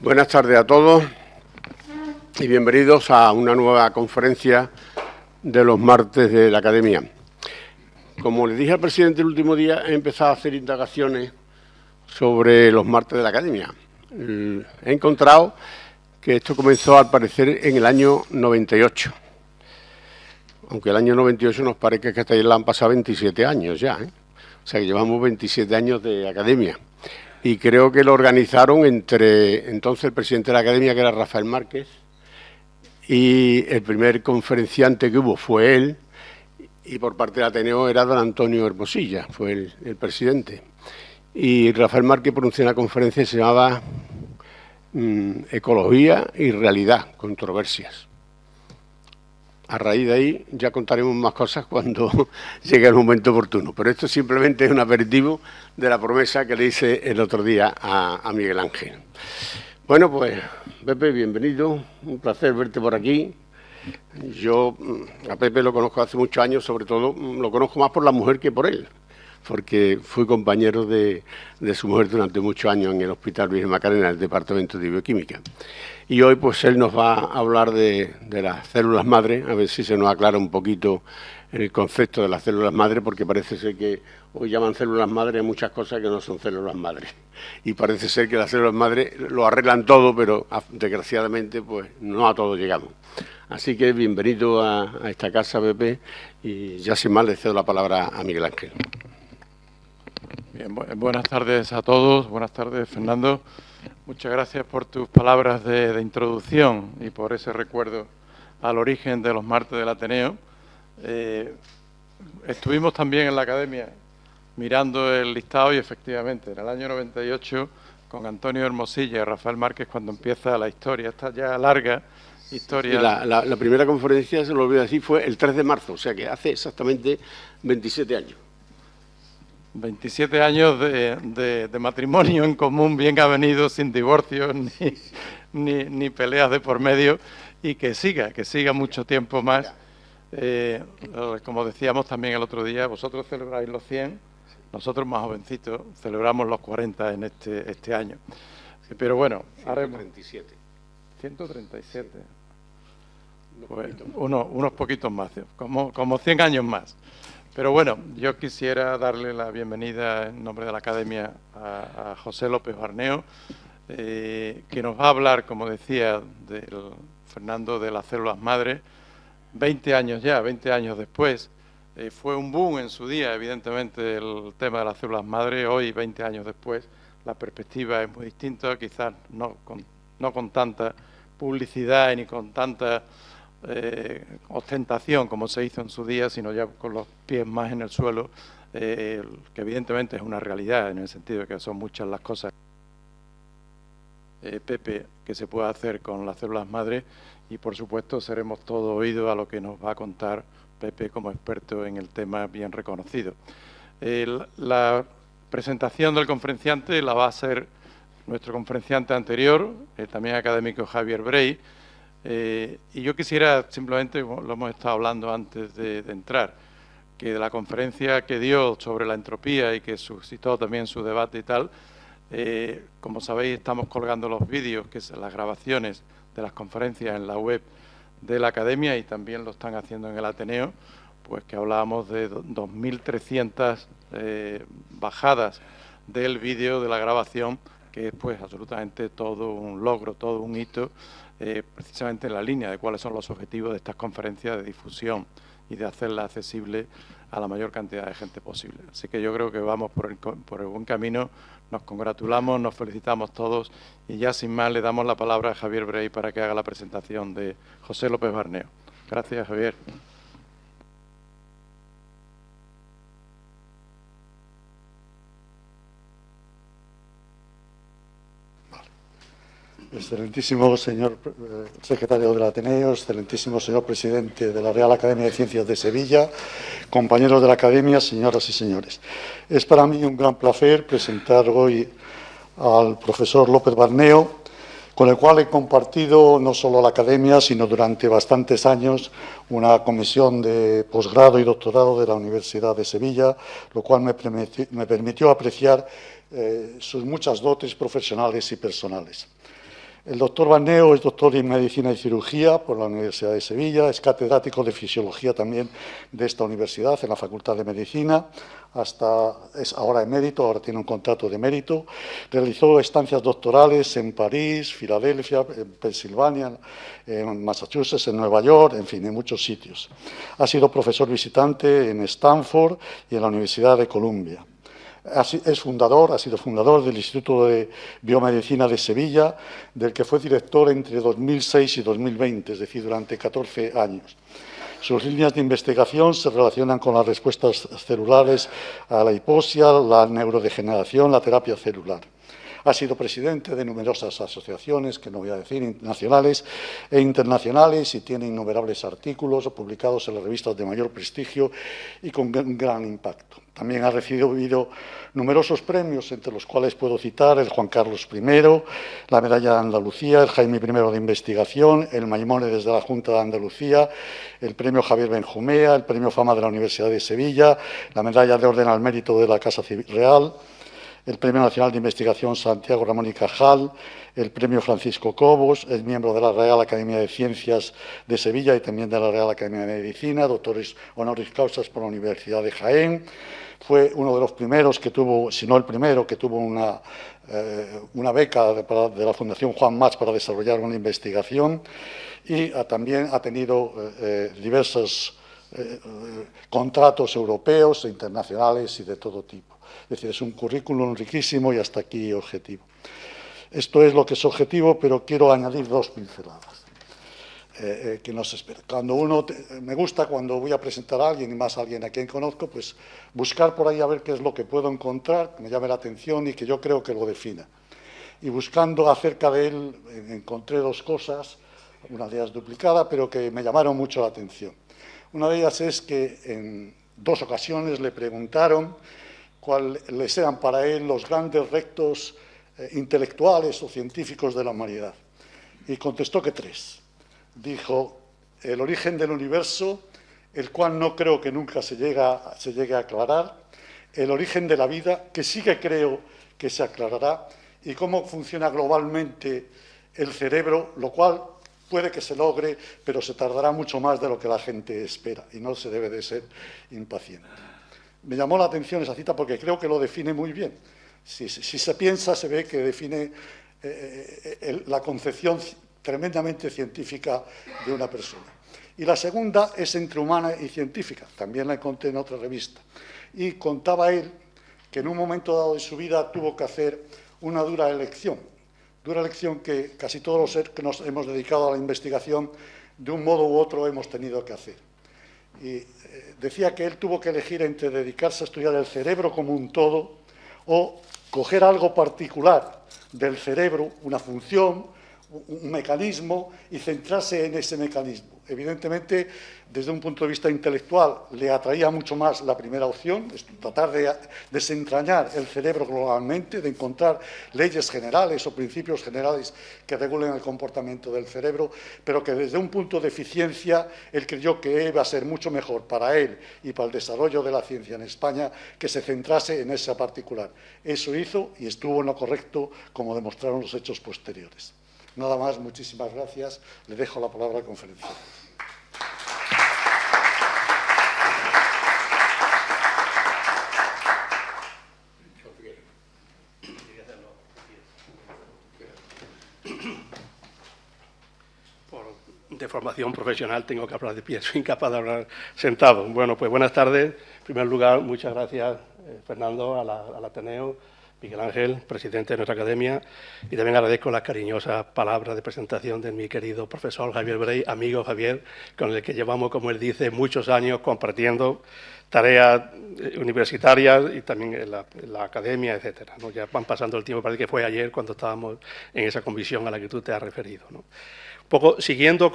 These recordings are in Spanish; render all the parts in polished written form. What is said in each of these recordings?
Buenas tardes a todos y bienvenidos a una nueva conferencia de los martes de la Academia. Como les dije al presidente el último día, he empezado a hacer indagaciones sobre los martes de la Academia. He encontrado que esto comenzó, al parecer, en el año 98. Aunque el año 98 nos parece que hasta ahí le han pasado 27 años ya, ¿eh? O sea que llevamos 27 años de Academia. Y creo que lo organizaron entre entonces el presidente de la Academia, que era Rafael Márquez, y el primer conferenciante que hubo fue él, y por parte del Ateneo era don Antonio Hermosilla, fue el presidente. Y Rafael Márquez pronunció una conferencia que se llamaba Ecología y Realidad, Controversias. A raíz de ahí ya contaremos más cosas cuando llegue el momento oportuno. Pero esto simplemente es un aperitivo de la promesa que le hice el otro día a Miguel Ángel. Bueno, pues, Pepe, bienvenido. Un placer verte por aquí. Yo a Pepe lo conozco hace muchos años, sobre todo lo conozco más por la mujer que por él, porque fui compañero de su mujer durante muchos años en el Hospital Virgen Macarena, en el Departamento de Bioquímica. Y hoy pues él nos va a hablar de las células madre, a ver si se nos aclara un poquito el concepto de las células madre, porque parece ser que hoy llaman células madre a muchas cosas que no son células madre. Y parece ser que las células madre lo arreglan todo, pero desgraciadamente pues no a todo llegamos. Así que bienvenido a esta casa, Pepe, y ya sin más le cedo la palabra a Miguel Ángel. Bien, buenas tardes a todos, buenas tardes, Fernando. Muchas gracias por tus palabras de introducción y por ese recuerdo al origen de los martes del Ateneo. Estuvimos también en la Academia mirando el listado y efectivamente en el año 98 con Antonio Hermosilla y Rafael Márquez cuando empieza la historia, esta ya larga historia. Sí, la primera conferencia, se lo olvidó decir, fue el 3 de marzo, o sea que hace exactamente 27 años. 27 años de matrimonio en común, bien avenido, sin divorcios ni peleas de por medio, y que siga mucho tiempo más. Como decíamos también el otro día, vosotros celebráis los 100, nosotros más jovencitos celebramos los 40 en este año. Pero bueno, 137. 137. Pues unos poquitos más, como 100 años más. Pero bueno, yo quisiera darle la bienvenida en nombre de la Academia a José López Barneo, que nos va a hablar, como decía, Fernando, de las células madre. 20 años ya, 20 años después. Fue un boom en su día, evidentemente, el tema de las células madre. Hoy, 20 años después, la perspectiva es muy distinta, quizás no con tanta publicidad ni con tanta ostentación como se hizo en su día, sino ya con los pies más en el suelo, que evidentemente es una realidad en el sentido de que son muchas las cosas, Pepe, que se puede hacer con las células madre, y por supuesto seremos todos oídos a lo que nos va a contar Pepe como experto en el tema bien reconocido. La presentación del conferenciante la va a hacer nuestro conferenciante anterior, también académico Javier Brey. Y yo quisiera simplemente, lo hemos estado hablando antes de entrar, que de la conferencia que dio sobre la entropía y que suscitó también su debate y tal, como sabéis estamos colgando los vídeos, que son las grabaciones de las conferencias en la web de la Academia y también lo están haciendo en el Ateneo, pues que hablábamos de 2.300 bajadas del vídeo de la grabación, que es pues absolutamente todo un logro, todo un hito, precisamente en la línea de cuáles son los objetivos de estas conferencias de difusión y de hacerla accesible a la mayor cantidad de gente posible. Así que yo creo que vamos por el buen camino, nos congratulamos, nos felicitamos todos y ya sin más le damos la palabra a Javier Brey para que haga la presentación de José López Barneo. Gracias, Javier. Excelentísimo señor secretario del Ateneo, excelentísimo señor presidente de la Real Academia de Ciencias de Sevilla, compañeros de la Academia, señoras y señores. Es para mí un gran placer presentar hoy al profesor López Barneo, con el cual he compartido no solo la Academia, sino durante bastantes años una comisión de posgrado y doctorado de la Universidad de Sevilla, lo cual me permitió apreciar sus muchas dotes profesionales y personales. El doctor Barneo es doctor en Medicina y Cirugía por la Universidad de Sevilla, es catedrático de Fisiología también de esta universidad, en la Facultad de Medicina, es ahora emérito, ahora tiene un contrato de mérito. Realizó estancias doctorales en París, Filadelfia, en Pensilvania, en Massachusetts, en Nueva York, en fin, en muchos sitios. Ha sido profesor visitante en Stanford y en la Universidad de Columbia. Ha sido fundador del Instituto de Biomedicina de Sevilla, del que fue director entre 2006 y 2020, es decir, durante 14 años. Sus líneas de investigación se relacionan con las respuestas celulares a la hipoxia, la neurodegeneración, la terapia celular. Ha sido presidente de numerosas asociaciones, que no voy a decir, nacionales e internacionales, y tiene innumerables artículos publicados en las revistas de mayor prestigio y con gran impacto. También ha recibido numerosos premios, entre los cuales puedo citar el Juan Carlos I, la Medalla de Andalucía, el Jaime I de Investigación, el Maimónides de la Junta de Andalucía, el Premio Javier Benjumea, el Premio Fama de la Universidad de Sevilla, la Medalla de Orden al Mérito de la Casa Civil Real, el Premio Nacional de Investigación Santiago Ramón y Cajal, el Premio Francisco Cobos, es miembro de la Real Academia de Ciencias de Sevilla y también de la Real Academia de Medicina, doctores honoris causa por la Universidad de Jaén. Fue uno de los primeros que tuvo, si no el primero, que tuvo una beca de la Fundación Juan Mas para desarrollar una investigación, y también ha tenido diversos contratos europeos e internacionales y de todo tipo. Es decir, es un currículum riquísimo y hasta aquí objetivo. Esto es lo que es objetivo, pero quiero añadir dos pinceladas que nos esperan. Me gusta cuando voy a presentar a alguien, y más a alguien a quien conozco, pues buscar por ahí a ver qué es lo que puedo encontrar, que me llame la atención y que yo creo que lo defina. Y buscando acerca de él, encontré dos cosas, una de ellas duplicada, pero que me llamaron mucho la atención. Una de ellas es que en dos ocasiones le preguntaron cuáles eran para él los grandes retos intelectuales o científicos de la humanidad. Y contestó que tres. Dijo, el origen del universo, el cual no creo que nunca se llegue a aclarar, el origen de la vida, que sí que creo que se aclarará, y cómo funciona globalmente el cerebro, lo cual puede que se logre, pero se tardará mucho más de lo que la gente espera, y no se debe de ser impaciente. Me llamó la atención esa cita porque creo que lo define muy bien. Si se piensa, se ve que define la concepción tremendamente científica de una persona. Y la segunda es entre humana y científica, también la encontré en otra revista. Y contaba él que en un momento dado de su vida tuvo que hacer una dura elección que casi todos los seres que nos hemos dedicado a la investigación, de un modo u otro hemos tenido que hacer. Y decía que él tuvo que elegir entre dedicarse a estudiar el cerebro como un todo o coger algo particular del cerebro, una función, un mecanismo, y centrarse en ese mecanismo. Evidentemente, desde un punto de vista intelectual, le atraía mucho más la primera opción, es tratar de desentrañar el cerebro globalmente, de encontrar leyes generales o principios generales que regulen el comportamiento del cerebro, pero que desde un punto de eficiencia, él creyó que iba a ser mucho mejor para él y para el desarrollo de la ciencia en España que se centrase en esa particular. Eso hizo y estuvo en lo correcto, como demostraron los hechos posteriores. Nada más, muchísimas gracias. Le dejo la palabra al conferenciante. De formación profesional tengo que hablar de pie, soy incapaz de hablar sentado. Bueno, pues buenas tardes. En primer lugar, muchas gracias, Fernando, al Ateneo, Miguel Ángel, presidente de nuestra academia, y también agradezco las cariñosas palabras de presentación de mi querido profesor Javier Brey, amigo Javier, con el que llevamos, como él dice, muchos años compartiendo tareas universitarias y también en la academia, etcétera, ¿no? Ya van pasando el tiempo, parece que fue ayer cuando estábamos en esa comisión a la que tú te has referido, ¿no? poco siguiendo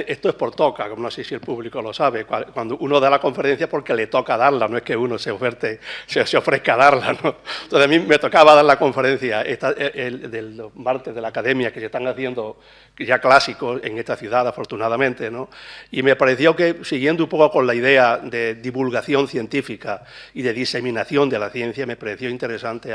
esto es por toca, como no sé si el público lo sabe, cuando uno da la conferencia porque le toca darla, no es que uno se ofrezca a darla, ¿no? Entonces a mí me tocaba dar la conferencia del martes de la Academia, que se están haciendo ya clásicos en esta ciudad, afortunadamente, ¿no? Y me pareció que, siguiendo un poco con la idea de divulgación científica y de diseminación de la ciencia, me pareció interesante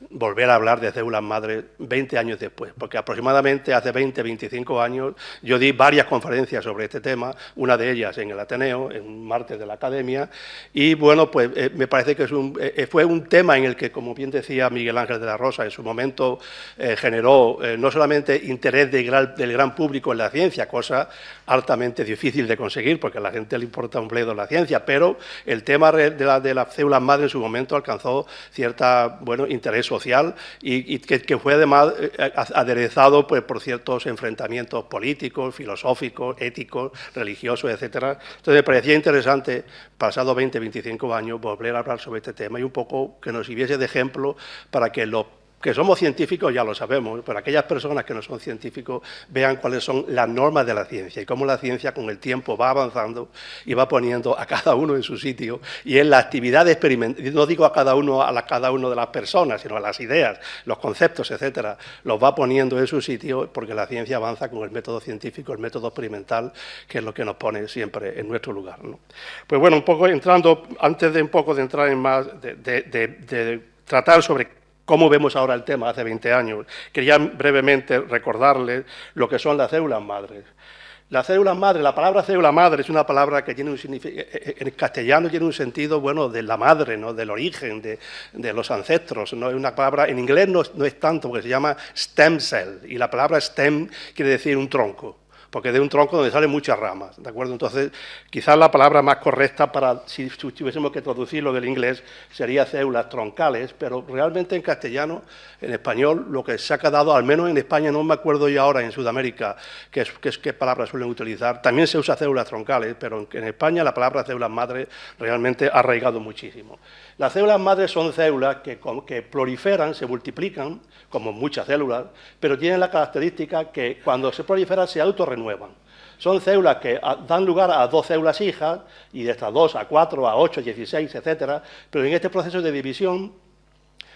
volver a hablar de células madres 20 años después, porque aproximadamente hace 20, 25 años yo di varias conferencias sobre este tema, una de ellas en el Ateneo, en un martes de la Academia, y bueno, pues me parece que fue un tema en el que, como bien decía Miguel Ángel de la Rosa, en su momento generó no solamente interés del gran público en la ciencia, cosa altamente difícil de conseguir, porque a la gente le importa un bledo la ciencia, pero el tema de las células madre en su momento alcanzó cierta, interés social y que fue además aderezado pues, por ciertos enfrentamientos políticos, filosóficos, éticos, religiosos, etcétera. Entonces me parecía interesante, pasados 20, 25 años, volver a hablar sobre este tema y un poco que nos sirviese de ejemplo para que los que somos científicos ya lo sabemos, pero aquellas personas que no son científicos vean cuáles son las normas de la ciencia y cómo la ciencia con el tiempo va avanzando y va poniendo a cada uno en su sitio y en la actividad experimental, no digo a cada uno de las personas, sino a las ideas, los conceptos, etcétera, los va poniendo en su sitio porque la ciencia avanza con el método científico, el método experimental, que es lo que nos pone siempre en nuestro lugar, ¿no? Pues bueno, un poco entrando, antes de entrar en más, de tratar sobre cómo vemos ahora el tema hace 20 años. Quería brevemente recordarles lo que son las células madres. Las células madres, la palabra célula madre es una palabra que tiene un significado, en castellano tiene un sentido, de la madre, ¿no? Del origen, de los ancestros, ¿no? Es una palabra, en inglés no es tanto, porque se llama stem cell, y la palabra stem quiere decir un tronco, porque de un tronco donde salen muchas ramas, ¿de acuerdo? Entonces, quizás la palabra más correcta si tuviésemos que traducirlo del inglés sería células troncales, pero realmente en castellano, en español, lo que se ha quedado, al menos en España, no me acuerdo yo ahora en Sudamérica qué palabras suelen utilizar, también se usa células troncales, pero en España la palabra células madre realmente ha arraigado muchísimo. Las células madres son células que proliferan, se multiplican, como muchas células, pero tienen la característica que cuando se proliferan se autorrenuevan. Son células que dan lugar a 2 células hijas, y de estas 2 a 4, a 8, 16, etcétera, pero en este proceso de división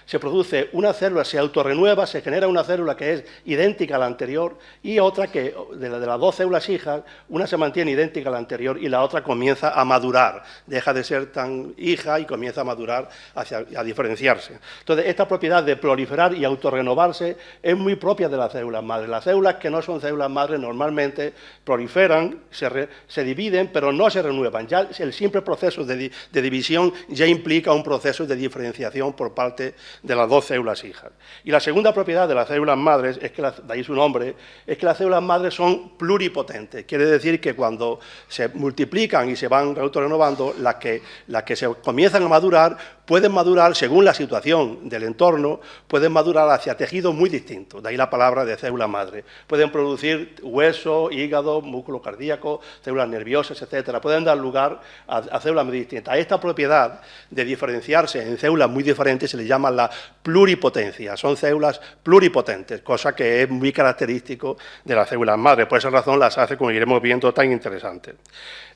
se produce una célula, se autorrenueva, se genera una célula que es idéntica a la anterior y otra que, de las 2 células hijas, una se mantiene idéntica a la anterior y la otra comienza a madurar, deja de ser tan hija y comienza a madurar, a diferenciarse. Entonces, esta propiedad de proliferar y autorrenovarse es muy propia de las células madres. Las células que no son células madres normalmente proliferan, se dividen, pero no se renuevan. Ya el simple proceso de división ya implica un proceso de diferenciación por parte de las 2 células hijas. Y la segunda propiedad de las células madres, es que de ahí su nombre, es que las células madres son pluripotentes. Quiere decir que cuando se multiplican y se van autorrenovando, las que se comienzan a madurar, pueden madurar, según la situación del entorno, pueden madurar hacia tejidos muy distintos. De ahí la palabra de célula madre. Pueden producir hueso, hígado, músculo cardíaco, células nerviosas, etcétera. Pueden dar lugar a células muy distintas. A esta propiedad de diferenciarse en células muy diferentes se le llama la pluripotencia. Son células pluripotentes, cosa que es muy característico de las células madre. Por esa razón las hace, como iremos viendo, tan interesantes.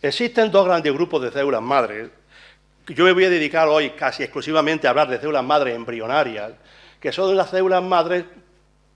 Existen 2 grandes grupos de células madres. Yo me voy a dedicar hoy casi exclusivamente a hablar de células madres embrionarias, que son las células madres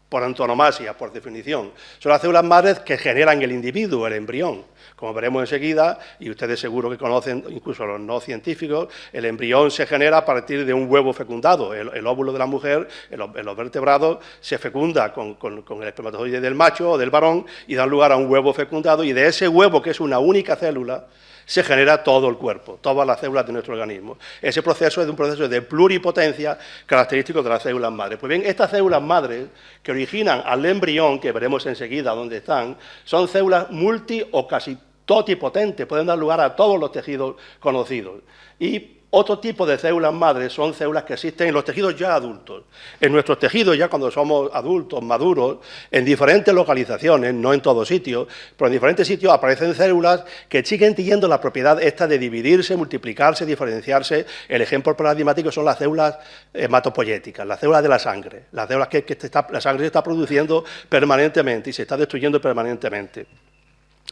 por antonomasia, por definición. Son las células madres que generan el individuo, el embrión. Como veremos enseguida, y ustedes seguro que conocen, incluso los no científicos, el embrión se genera a partir de un huevo fecundado. El óvulo de la mujer, en los vertebrados, se fecunda con el espermatozoide del macho o del varón y da lugar a un huevo fecundado, y de ese huevo, que es una única célula, se genera todo el cuerpo, todas las células de nuestro organismo. Ese proceso es un proceso de pluripotencia característico de las células madres. Pues bien, estas células madres que originan al embrión, que veremos enseguida dónde están, son células multi o casi totipotentes, pueden dar lugar a todos los tejidos conocidos. Y otro tipo de células madres son células que existen en los tejidos ya adultos. En nuestros tejidos, ya cuando somos adultos, maduros, en diferentes localizaciones, no en todos sitios, pero en diferentes sitios aparecen células que siguen teniendo la propiedad esta de dividirse, multiplicarse, diferenciarse. El ejemplo paradigmático son las células hematopoyéticas, las células de la sangre, las células que la sangre se está produciendo permanentemente y se está destruyendo permanentemente.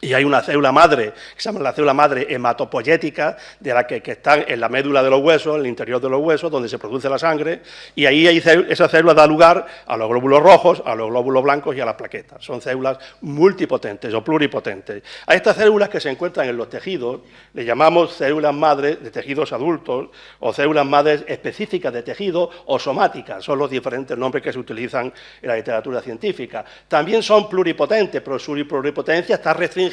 Y hay una célula madre, que se llama la célula madre hematopoyética, de la que están en la médula de los huesos, en el interior de los huesos, donde se produce la sangre, y ahí esa célula da lugar a los glóbulos rojos, a los glóbulos blancos y a las plaquetas. Son células multipotentes o pluripotentes. A estas células que se encuentran en los tejidos, le llamamos células madres de tejidos adultos, o células madres específicas de tejido, o somáticas, son los diferentes nombres que se utilizan en la literatura científica. También son pluripotentes, pero su pluripotencia está restringida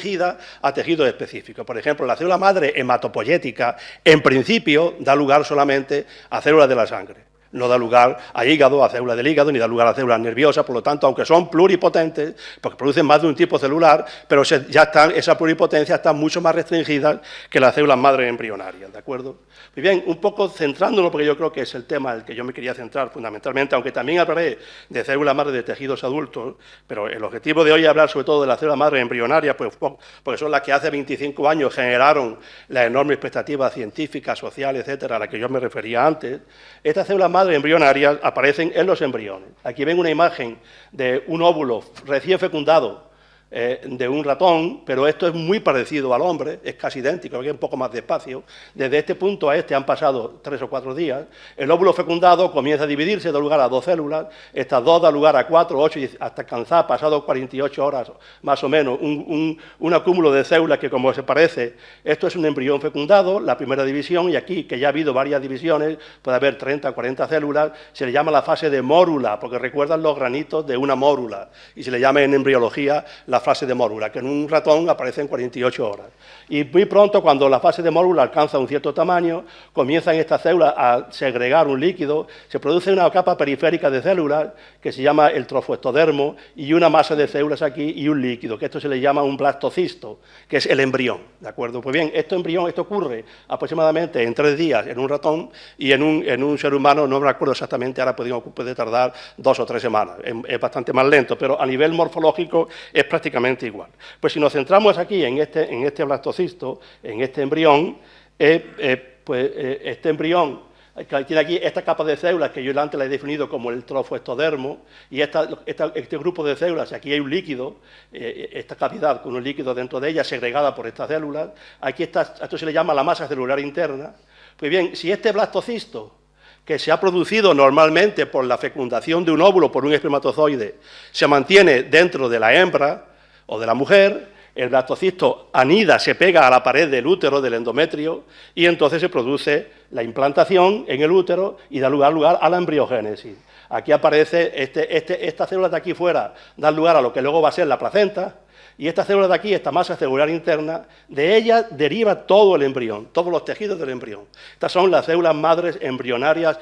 a tejidos específicos. Por ejemplo, la célula madre hematopoyética, en principio, da lugar solamente a células de la sangre. No da lugar a hígado, a células del hígado, ni da lugar a células nerviosas, por lo tanto, aunque son pluripotentes, porque producen más de un tipo celular, pero esa pluripotencia está mucho más restringida que las células madre embrionarias, ¿de acuerdo? Muy bien, un poco centrándonos, porque yo creo que es el tema al que yo me quería centrar fundamentalmente, aunque también hablaré de células madre de tejidos adultos, pero el objetivo de hoy es hablar sobre todo de las células madre embrionarias, pues, porque son las que hace 25 años generaron la enorme expectativa científica, social, etcétera, a la que yo me refería antes. Estas células madre embrionarias aparecen en los embriones. Aquí ven una imagen de un óvulo recién fecundado de un ratón, pero esto es muy parecido al hombre, es casi idéntico, aquí un poco más despacio. Desde este punto a este han pasado 3 o 4 días. El óvulo fecundado comienza a dividirse, da lugar a 2 células, estas 2 dan lugar a 4, 8, hasta alcanzar, pasado 48 horas más o menos, un acúmulo de células que, como se parece, esto es un embrión fecundado, la primera división, y aquí, que ya ha habido varias divisiones, puede haber 30 o 40 células, se le llama la fase de mórula, porque recuerdan los granitos de una mórula, y se le llama en embriología la fase de mórula, que en un ratón aparece en 48 horas. Y muy pronto, cuando la fase de mórula alcanza un cierto tamaño, comienzan estas células a segregar un líquido, se produce una capa periférica de células que se llama el trofoectodermo, y una masa de células aquí y un líquido, que esto se le llama un blastocisto, que es el embrión, ¿de acuerdo? Pues bien, esto ocurre aproximadamente en 3 días en un ratón, y en un ser humano, no me acuerdo exactamente, ahora puede tardar 2 o 3 semanas, es bastante más lento, pero a nivel morfológico es prácticamente igual. Pues si nos centramos aquí en este blastocisto, en este embrión, este embrión que tiene aquí esta capa de células que yo antes la he definido como el trofoectodermo, y este grupo de células, aquí hay un líquido, esta cavidad con un líquido dentro de ella segregada por estas células, aquí esto se le llama la masa celular interna. Pues bien, si este blastocisto, que se ha producido normalmente por la fecundación de un óvulo por un espermatozoide, se mantiene dentro de la hembra o de la mujer, el blastocisto anida, se pega a la pared del útero, del endometrio, y entonces se produce la implantación en el útero y da lugar a la embriogénesis. Aquí aparece, estas células de aquí fuera dan lugar a lo que luego va a ser la placenta, y esta célula de aquí, esta masa celular interna, de ella deriva todo el embrión, todos los tejidos del embrión. Estas son las células madres embrionarias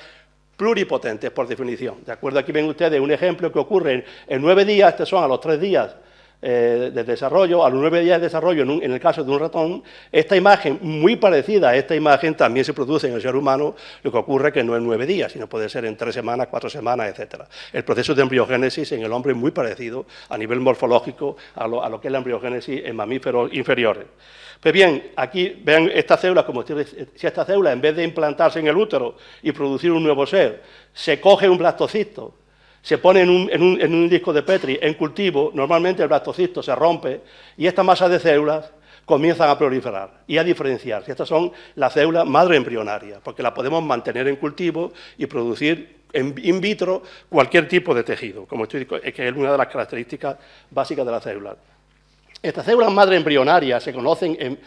pluripotentes, por definición. ¿De acuerdo? Aquí ven ustedes un ejemplo que ocurre en 9 días, estos son a los 3 días de desarrollo, a los 9 días de desarrollo en el caso de un ratón. Esta imagen, muy parecida a esta imagen, también se produce en el ser humano, lo que ocurre que no en 9 días, sino puede ser en 3 semanas, 4 semanas, etc. El proceso de embriogénesis en el hombre es muy parecido a nivel morfológico a lo que es la embriogénesis en mamíferos inferiores. Pues bien, aquí vean estas células, como si esta célula, en vez de implantarse en el útero y producir un nuevo ser, se coge un blastocisto, se pone en un disco de Petri en cultivo, normalmente el blastocisto se rompe y esta masa de células comienzan a proliferar y a diferenciarse. Estas son las células madre embrionarias, porque las podemos mantener en cultivo y producir in vitro cualquier tipo de tejido, como estoy diciendo, que es una de las características básicas de las células. Estas células madre embrionarias se conocen en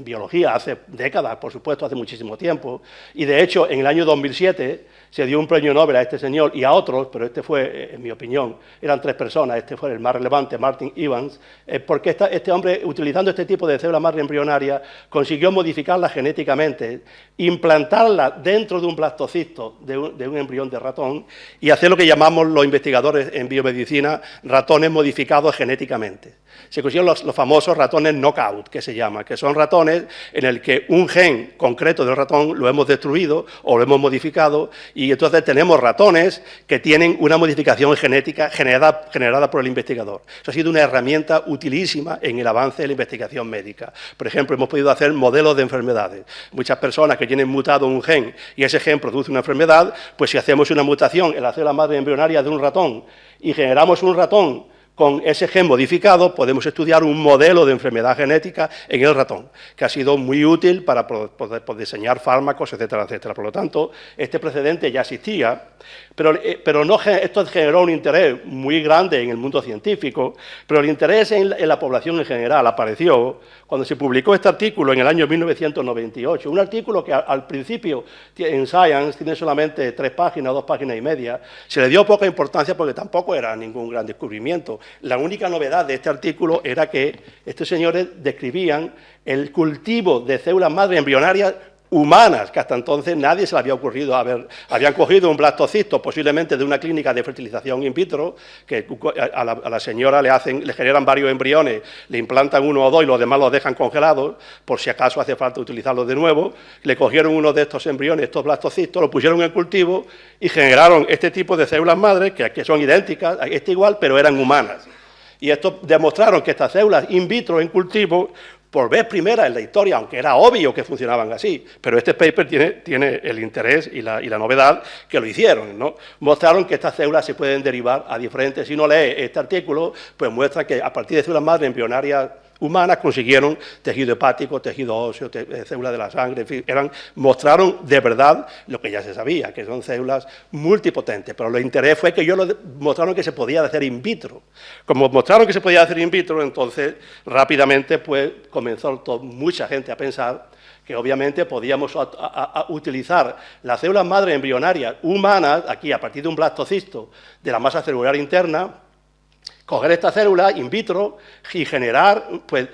biología hace décadas, por supuesto, hace muchísimo tiempo, y de hecho en el año 2007 se dio un premio Nobel a este señor y a otros, pero este fue, en mi opinión, eran 3 personas, este fue el más relevante, Martin Evans, porque este hombre, utilizando este tipo de células madre embrionarias, consiguió modificarlas genéticamente, implantarlas dentro de un blastocisto de un embrión de ratón y hacer lo que llamamos los investigadores en biomedicina ratones modificados genéticamente. genéticamente. Se consiguieron los famosos ratones knockout, que se llama, que son ratones en el que un gen concreto del ratón lo hemos destruido o lo hemos modificado, y entonces tenemos ratones que tienen una modificación genética generada por el investigador. Eso ha sido una herramienta utilísima en el avance de la investigación médica. Por ejemplo, hemos podido hacer modelos de enfermedades. Muchas personas que tienen mutado un gen y ese gen produce una enfermedad, pues si hacemos una mutación en la célula madre embrionaria de un ratón y generamos un ratón con ese gen modificado, podemos estudiar un modelo de enfermedad genética en el ratón, que ha sido muy útil para poder diseñar fármacos, etcétera, etcétera. Por lo tanto, este precedente ya existía, pero no, esto generó un interés muy grande en el mundo científico, pero el interés en la población en general apareció cuando se publicó este artículo en el año 1998, un artículo que al principio en Science tiene solamente 3 páginas, 2 páginas y media, se le dio poca importancia porque tampoco era ningún gran descubrimiento. La única novedad de este artículo era que estos señores describían el cultivo de células madre embrionarias humanas, que hasta entonces nadie se le había ocurrido habían cogido un blastocisto, posiblemente de una clínica de fertilización in vitro, que a la señora le generan varios embriones, le implantan 1 o 2 y los demás los dejan congelados, por si acaso hace falta utilizarlos de nuevo. Le cogieron uno de estos embriones, estos blastocistos, lo pusieron en el cultivo y generaron este tipo de células madres, que son idénticas, igual, pero eran humanas. Y esto demostraron que estas células in vitro en cultivo, por vez primera en la historia, aunque era obvio que funcionaban así, pero este paper tiene el interés y la novedad que lo hicieron, ¿no? Mostraron que estas células se pueden derivar a diferentes. Si uno lee este artículo, pues muestra que a partir de células madre embrionarias humanas consiguieron tejido hepático, tejido óseo, células de la sangre, en fin, mostraron de verdad lo que ya se sabía, que son células multipotentes, pero el interés fue que ellos mostraron que se podía hacer in vitro. Como mostraron que se podía hacer in vitro, entonces rápidamente pues comenzó mucha gente a pensar que obviamente podíamos utilizar las células madre embrionarias humanas, aquí a partir de un blastocisto de la masa celular interna, coger esta célula in vitro y generar pues,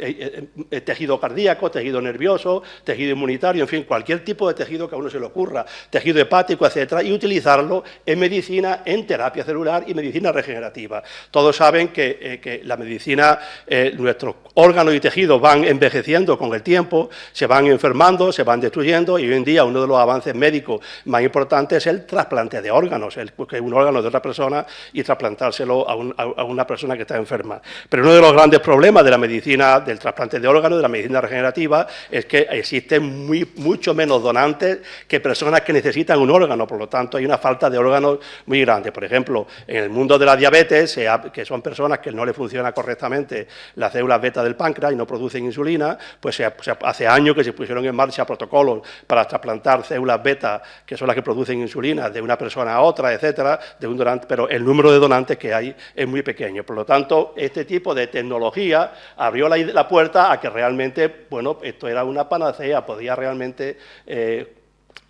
tejido cardíaco, tejido nervioso, tejido inmunitario, en fin, cualquier tipo de tejido que a uno se le ocurra, tejido hepático, etcétera, y utilizarlo en medicina, en terapia celular y medicina regenerativa. Todos saben que la medicina, nuestros órganos y tejidos van envejeciendo con el tiempo, se van enfermando, se van destruyendo, y hoy en día uno de los avances médicos más importantes es el trasplante de órganos, que un órgano de otra persona y trasplantárselo a una persona que está enferma. Pero uno de los grandes problemas de la medicina, del trasplante de órganos, de la medicina regenerativa, es que existen mucho menos donantes que personas que necesitan un órgano, por lo tanto hay una falta de órganos muy grande. Por ejemplo, en el mundo de la diabetes, que son personas que no le funciona correctamente las células beta del páncreas y no producen insulina, pues hace años que se pusieron en marcha protocolos para trasplantar células beta, que son las que producen insulina, de una persona a otra, etcétera, de un donante, pero el número de donantes que hay es muy pequeño. Por lo tanto, este tipo de tecnología abrió la puerta a que realmente, bueno, esto era una panacea, podía realmente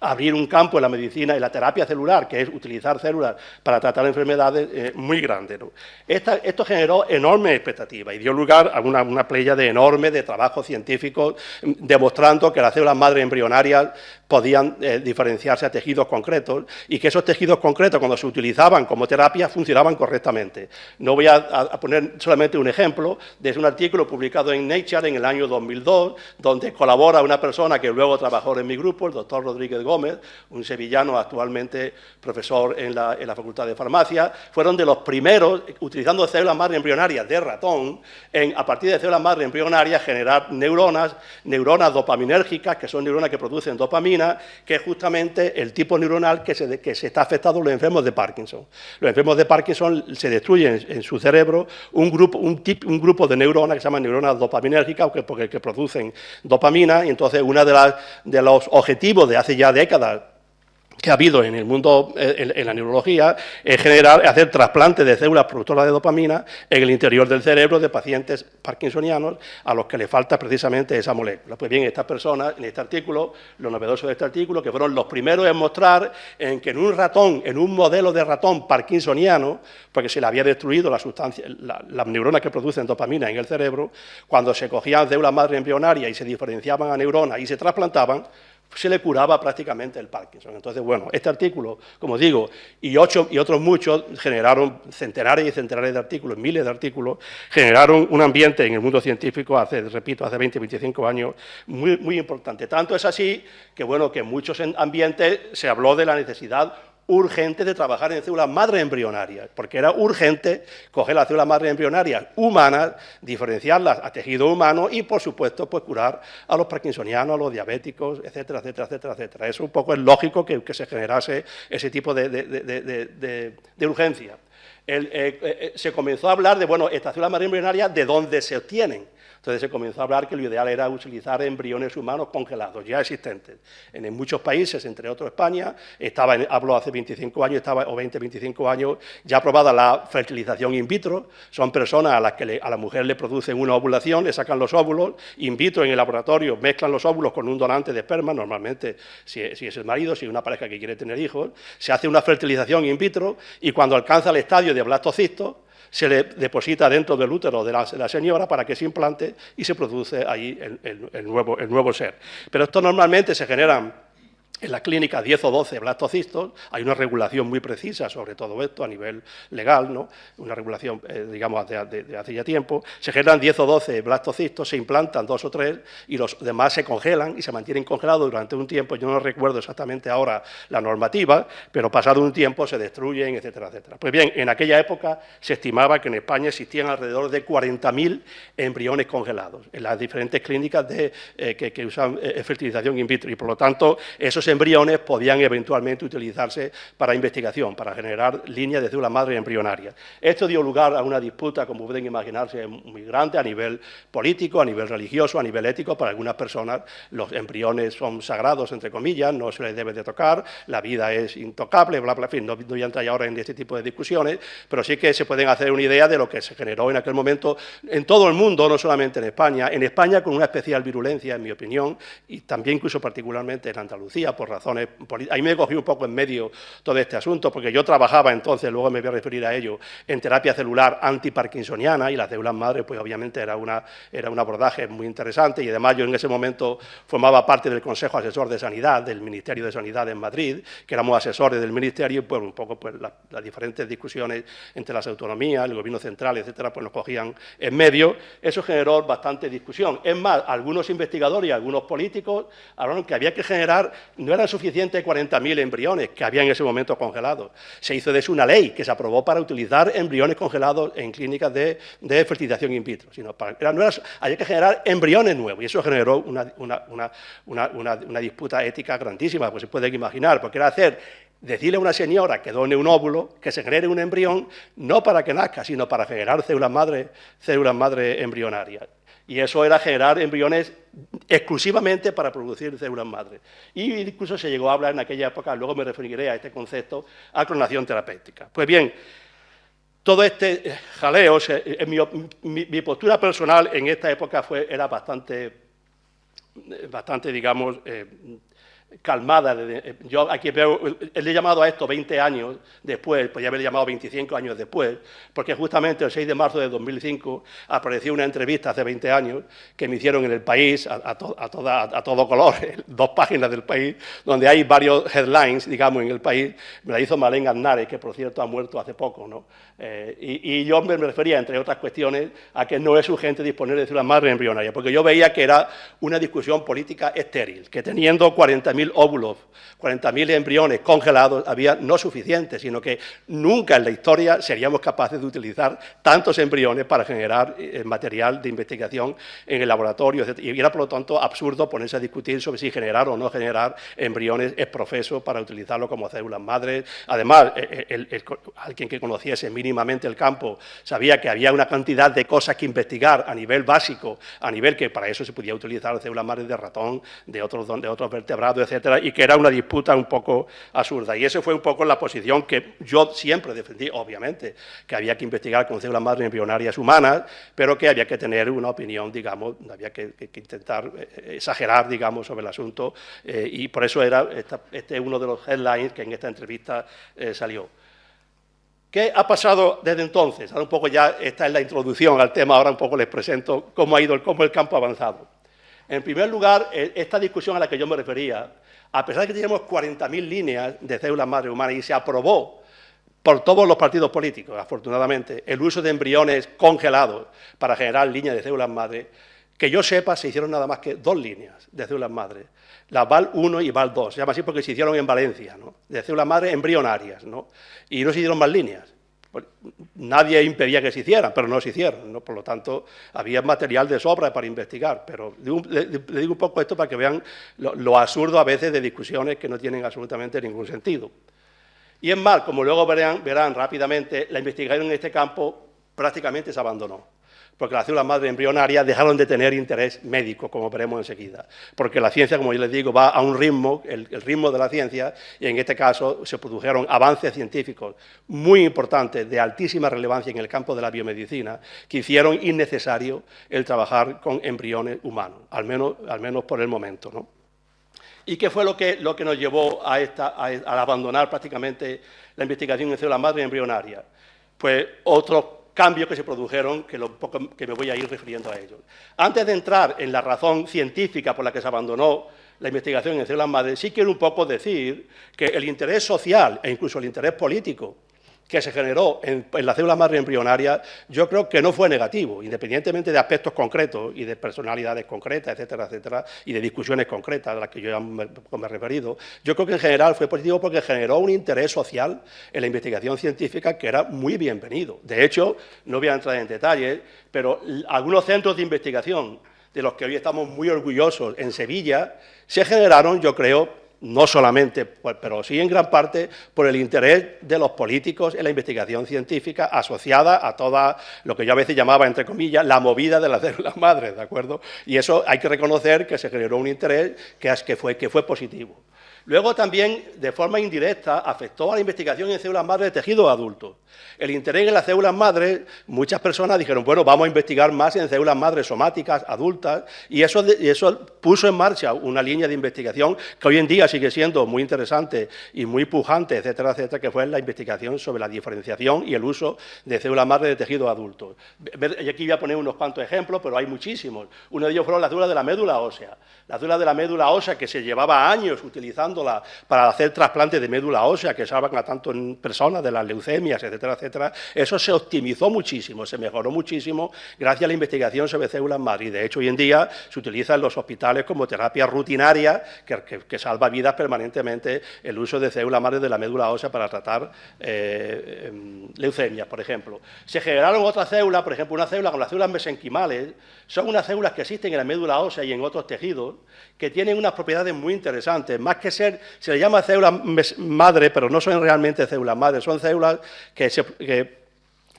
abrir un campo en la medicina y la terapia celular, que es utilizar células para tratar enfermedades, muy grande, ¿no? Esto generó enormes expectativas y dio lugar a una pléyade enorme de trabajos científicos demostrando que las células madre embrionarias podían diferenciarse a tejidos concretos y que esos tejidos concretos, cuando se utilizaban como terapia, funcionaban correctamente. No voy a poner solamente un ejemplo, de un artículo publicado en Nature en el año 2002, donde colabora una persona que luego trabajó en mi grupo, el doctor Rodríguez Gómez, un sevillano actualmente profesor en la Facultad de Farmacia. Fueron de los primeros, utilizando células madre embrionarias de ratón, a partir de células madre embrionarias generar neuronas dopaminérgicas, que son neuronas que producen dopamina, que es justamente el tipo neuronal que se está afectado en los enfermos de Parkinson. Los enfermos de Parkinson se destruyen en su cerebro un grupo de neuronas que se llaman neuronas dopaminérgicas, que producen dopamina, y entonces uno de los objetivos de hace ya décadas que ha habido en el mundo, en la neurología, es hacer trasplantes de células productoras de dopamina en el interior del cerebro de pacientes parkinsonianos a los que le falta precisamente esa molécula. Pues bien, estas personas, en este artículo, lo novedoso de este artículo, que fueron los primeros en mostrar que en un ratón, en un modelo de ratón parkinsoniano, porque se le había destruido las neuronas que producen dopamina en el cerebro, cuando se cogían células madre embrionarias y se diferenciaban a neuronas y se trasplantaban, se le curaba prácticamente el Parkinson. Entonces, bueno, este artículo, como digo, y otros muchos generaron centenares y centenares de artículos, miles de artículos, generaron un ambiente en el mundo científico, repito, hace 20, 25 años, muy, muy importante. Tanto es así que, bueno, que en muchos ambientes se habló de la necesidad urgente de trabajar en células madre embrionarias, porque era urgente coger las células madre embrionarias humanas, diferenciarlas a tejido humano y, por supuesto, pues curar a los parkinsonianos, a los diabéticos, etcétera, etcétera, etcétera, etcétera. Eso un poco es lógico que se generase ese tipo de urgencia. Se comenzó a hablar de, bueno, estas células madre embrionarias, ¿de dónde se obtienen? Entonces se comenzó a hablar que lo ideal era utilizar embriones humanos congelados, ya existentes. En muchos países, entre otros España, hablo hace 25 años, o 20, 25 años, ya aprobada la fertilización in vitro. Son personas a las que a la mujer le producen una ovulación, le sacan los óvulos, in vitro en el laboratorio, mezclan los óvulos con un donante de esperma, normalmente si es el marido, si es una pareja que quiere tener hijos, se hace una fertilización in vitro y cuando alcanza el estadio de blastocisto, se le deposita dentro del útero de la señora para que se implante y se produce ahí el nuevo ser. Pero esto normalmente se generan en la clínica 10 o 12 blastocistos. Hay una regulación muy precisa sobre todo esto a nivel legal, ¿no? Una regulación, digamos, de hace ya tiempo. Se generan 10 o 12 blastocistos, se implantan 2 o 3 y los demás se congelan y se mantienen congelados durante un tiempo. Yo no recuerdo exactamente ahora la normativa, pero pasado un tiempo se destruyen, etcétera, etcétera. Pues bien, en aquella época se estimaba que en España existían alrededor de 40.000 embriones congelados en las diferentes clínicas que usan fertilización in vitro y, por lo tanto, esos embriones podían eventualmente utilizarse para investigación, para generar líneas de células madre embrionarias. Esto dio lugar a una disputa, como pueden imaginarse, muy grande a nivel político, a nivel religioso, a nivel ético. Para algunas personas los embriones son sagrados, entre comillas, no se les debe de tocar, la vida es intocable, bla, bla, en fin, no voy a entrar ahora en este tipo de discusiones, pero sí que se pueden hacer una idea de lo que se generó en aquel momento en todo el mundo, no solamente en España con una especial virulencia, en mi opinión, y también incluso particularmente en Andalucía, por razones políticas. Ahí me cogí un poco en medio todo este asunto, porque yo trabajaba entonces, luego me voy a referir a ello, en terapia celular antiparkinsoniana, y las células madre, pues obviamente era un abordaje muy interesante, y además yo en ese momento formaba parte del Consejo Asesor de Sanidad, del Ministerio de Sanidad en Madrid, que éramos asesores del Ministerio, y pues un poco pues las diferentes discusiones entre las autonomías, el gobierno central, etcétera, pues nos cogían en medio. Eso generó bastante discusión. Es más, algunos investigadores y algunos políticos hablaron que había que generar, no eran suficientes 40.000 embriones que había en ese momento congelados. Se hizo de eso una ley que se aprobó para utilizar embriones congelados en clínicas de fertilización in vitro. Había que generar embriones nuevos y eso generó una disputa ética grandísima, pues se pueden imaginar, porque era decirle a una señora que done un óvulo, que se genere un embrión, no para que nazca, sino para generar células madre embrionarias. Y eso era generar embriones exclusivamente para producir células madre. Y incluso se llegó a hablar en aquella época, luego me referiré a este concepto, a clonación terapéutica. Pues bien, todo este jaleo, mi postura personal en esta época era bastante digamos, calmada. Yo aquí veo, le he llamado a esto 20 años después, podría haberle llamado 25 años después, porque justamente el 6 de marzo de 2005 apareció una entrevista hace 20 años que me hicieron en El País, a todo color, 2 páginas del País, donde hay varios headlines, digamos, en El País. Me la hizo Malén Aznares, que por cierto ha muerto hace poco, ¿no? Y yo me refería, entre otras cuestiones, a que no es urgente disponer de células madre embrionarias, porque yo veía que era una discusión política estéril, que teniendo 40.000 óvulos, 40.000 embriones congelados, había no suficientes, sino que nunca en la historia seríamos capaces de utilizar tantos embriones para generar material de investigación en el laboratorio, etc. Y era, por lo tanto, absurdo ponerse a discutir sobre si generar o no generar embriones ex profeso para utilizarlo como células madres. Además, alguien que conociese mínimamente el campo sabía que había una cantidad de cosas que investigar a nivel básico, a nivel que para eso se podía utilizar células madres de ratón, de otros vertebrados, etcétera, y que era una disputa un poco absurda. Y esa fue un poco la posición que yo siempre defendí, obviamente, que había que investigar con células madre embrionarias humanas, pero que había que tener una opinión, digamos, había que intentar exagerar, digamos, sobre el asunto, y por eso era este es uno de los headlines que en esta entrevista salió. ¿Qué ha pasado desde entonces? Ahora un poco ya, esta es la introducción al tema, ahora un poco les presento cómo el campo ha avanzado. En primer lugar, esta discusión a la que yo me refería a pesar de que teníamos 40.000 líneas de células madre humanas y se aprobó por todos los partidos políticos, afortunadamente, el uso de embriones congelados para generar líneas de células madre, que yo sepa, se hicieron nada más que 2 líneas de células madre, la VAL-1 y VAL-2, se llama así porque se hicieron en Valencia, ¿no?, de células madre embrionarias, ¿no?, y no se hicieron más líneas. Pues nadie impedía que se hicieran, pero no se hicieron, ¿no? Por lo tanto, había material de sobra para investigar, pero le digo un poco esto para que vean lo absurdo a veces de discusiones que no tienen absolutamente ningún sentido. Y es más, como luego verán rápidamente, la investigación en este campo prácticamente se abandonó, porque las células madre embrionarias dejaron de tener interés médico, como veremos enseguida, porque la ciencia, como yo les digo, va a un ritmo, el ritmo de la ciencia, y en este caso se produjeron avances científicos muy importantes, de altísima relevancia en el campo de la biomedicina, que hicieron innecesario el trabajar con embriones humanos, al menos por el momento, ¿no? ¿Y qué fue lo que nos llevó a abandonar prácticamente la investigación en células madre embrionarias? Pues otros cambios que se produjeron, que me voy a ir refiriendo a ellos. Antes de entrar en la razón científica por la que se abandonó la investigación en células madre, sí quiero un poco decir que el interés social e incluso el interés político que se generó en la célula madre embrionaria, yo creo que no fue negativo, independientemente de aspectos concretos y de personalidades concretas, etcétera, etcétera, y de discusiones concretas a las que yo ya me he referido. Yo creo que en general fue positivo porque generó un interés social en la investigación científica que era muy bienvenido. De hecho, no voy a entrar en detalles, pero algunos centros de investigación de los que hoy estamos muy orgullosos en Sevilla se generaron, yo creo, no solamente, pero sí en gran parte, por el interés de los políticos en la investigación científica asociada a toda lo que yo a veces llamaba, entre comillas, la movida de las células madres, ¿de acuerdo? Y eso hay que reconocer que se generó un interés que fue positivo. Luego también, de forma indirecta, afectó a la investigación en células madre de tejidos adultos. El interés en las células madre, muchas personas dijeron, bueno, vamos a investigar más en células madres somáticas, adultas, y eso puso en marcha una línea de investigación que hoy en día sigue siendo muy interesante y muy pujante, etcétera, etcétera, que fue la investigación sobre la diferenciación y el uso de células madre de tejidos adultos. Y aquí voy a poner unos cuantos ejemplos, pero hay muchísimos. Uno de ellos fueron las células de la médula ósea. Las células de la médula ósea que se llevaba años utilizándola para hacer trasplantes de médula ósea que salvan a tanto en personas de las leucemias, etcétera, etcétera. Eso se optimizó muchísimo, se mejoró muchísimo gracias a la investigación sobre células madre. Y de hecho, hoy en día se utiliza en los hospitales como terapia rutinaria que salva vidas permanentemente el uso de células madre de la médula ósea para tratar leucemias, por ejemplo. Se generaron otras células, por ejemplo, una célula con las células mesenquimales, son unas células que existen en la médula ósea y en otros tejidos, que tienen unas propiedades muy interesantes. Más que se les llama células madre, pero no son realmente células madre, son células que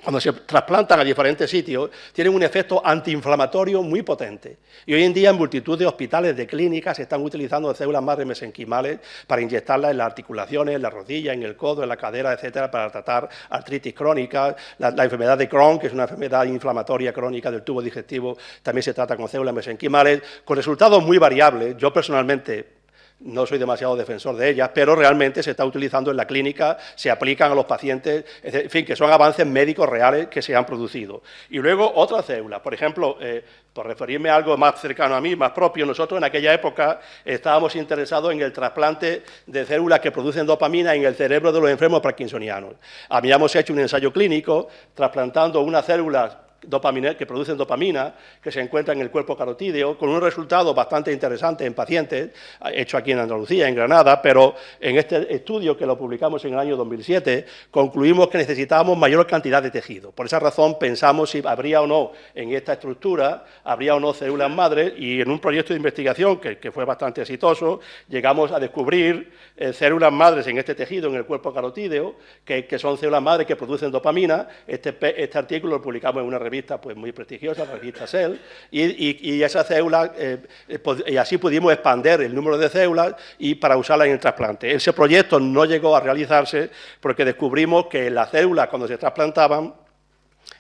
cuando se trasplantan a diferentes sitios, tienen un efecto antiinflamatorio muy potente. Y hoy en día en multitud de hospitales, de clínicas, se están utilizando células madre mesenquimales para inyectarlas en las articulaciones, en la rodilla, en el codo, en la cadera, etcétera, para tratar artritis crónica. La enfermedad de Crohn, que es una enfermedad inflamatoria crónica del tubo digestivo, también se trata con células mesenquimales, con resultados muy variables. Yo personalmente no soy demasiado defensor de ellas, pero realmente se está utilizando en la clínica, se aplican a los pacientes, en fin, que son avances médicos reales que se han producido. Y luego otras células, por ejemplo, por referirme a algo más cercano a mí, más propio, nosotros en aquella época estábamos interesados en el trasplante de células que producen dopamina en el cerebro de los enfermos parkinsonianos. Habíamos hecho un ensayo clínico trasplantando unas células que producen dopamina, que se encuentra en el cuerpo carotídeo, con un resultado bastante interesante en pacientes, hecho aquí en Andalucía, en Granada, pero en este estudio que lo publicamos en el año 2007, concluimos que necesitábamos mayor cantidad de tejido. Por esa razón pensamos si habría o no en esta estructura, habría o no células madres, y en un proyecto de investigación que fue bastante exitoso, llegamos a descubrir células madres en este tejido, en el cuerpo carotídeo, que son células madres que producen dopamina. Este artículo lo publicamos en una revista pues muy prestigiosa, la revista Cell, y esas células, y así pudimos expandir el número de células y para usarlas en el trasplante. Ese proyecto no llegó a realizarse porque descubrimos que las células, cuando se trasplantaban,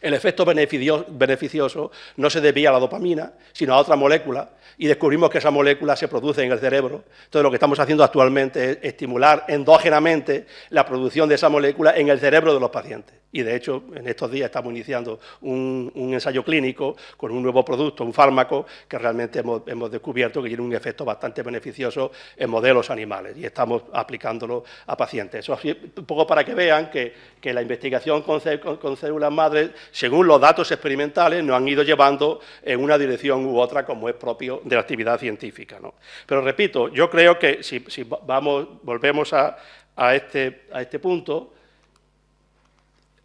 el efecto beneficioso no se debía a la dopamina, sino a otra molécula, y descubrimos que esa molécula se produce en el cerebro. Entonces, lo que estamos haciendo actualmente es estimular endógenamente la producción de esa molécula en el cerebro de los pacientes. Y, de hecho, en estos días estamos iniciando un ensayo clínico con un nuevo producto, un fármaco, que realmente hemos descubierto que tiene un efecto bastante beneficioso en modelos animales, y estamos aplicándolo a pacientes. Eso así, un poco para que vean que la investigación con células madres, según los datos experimentales, nos han ido llevando en una dirección u otra, como es propio de la actividad científica, ¿no? Pero repito, yo creo que si volvemos a este punto,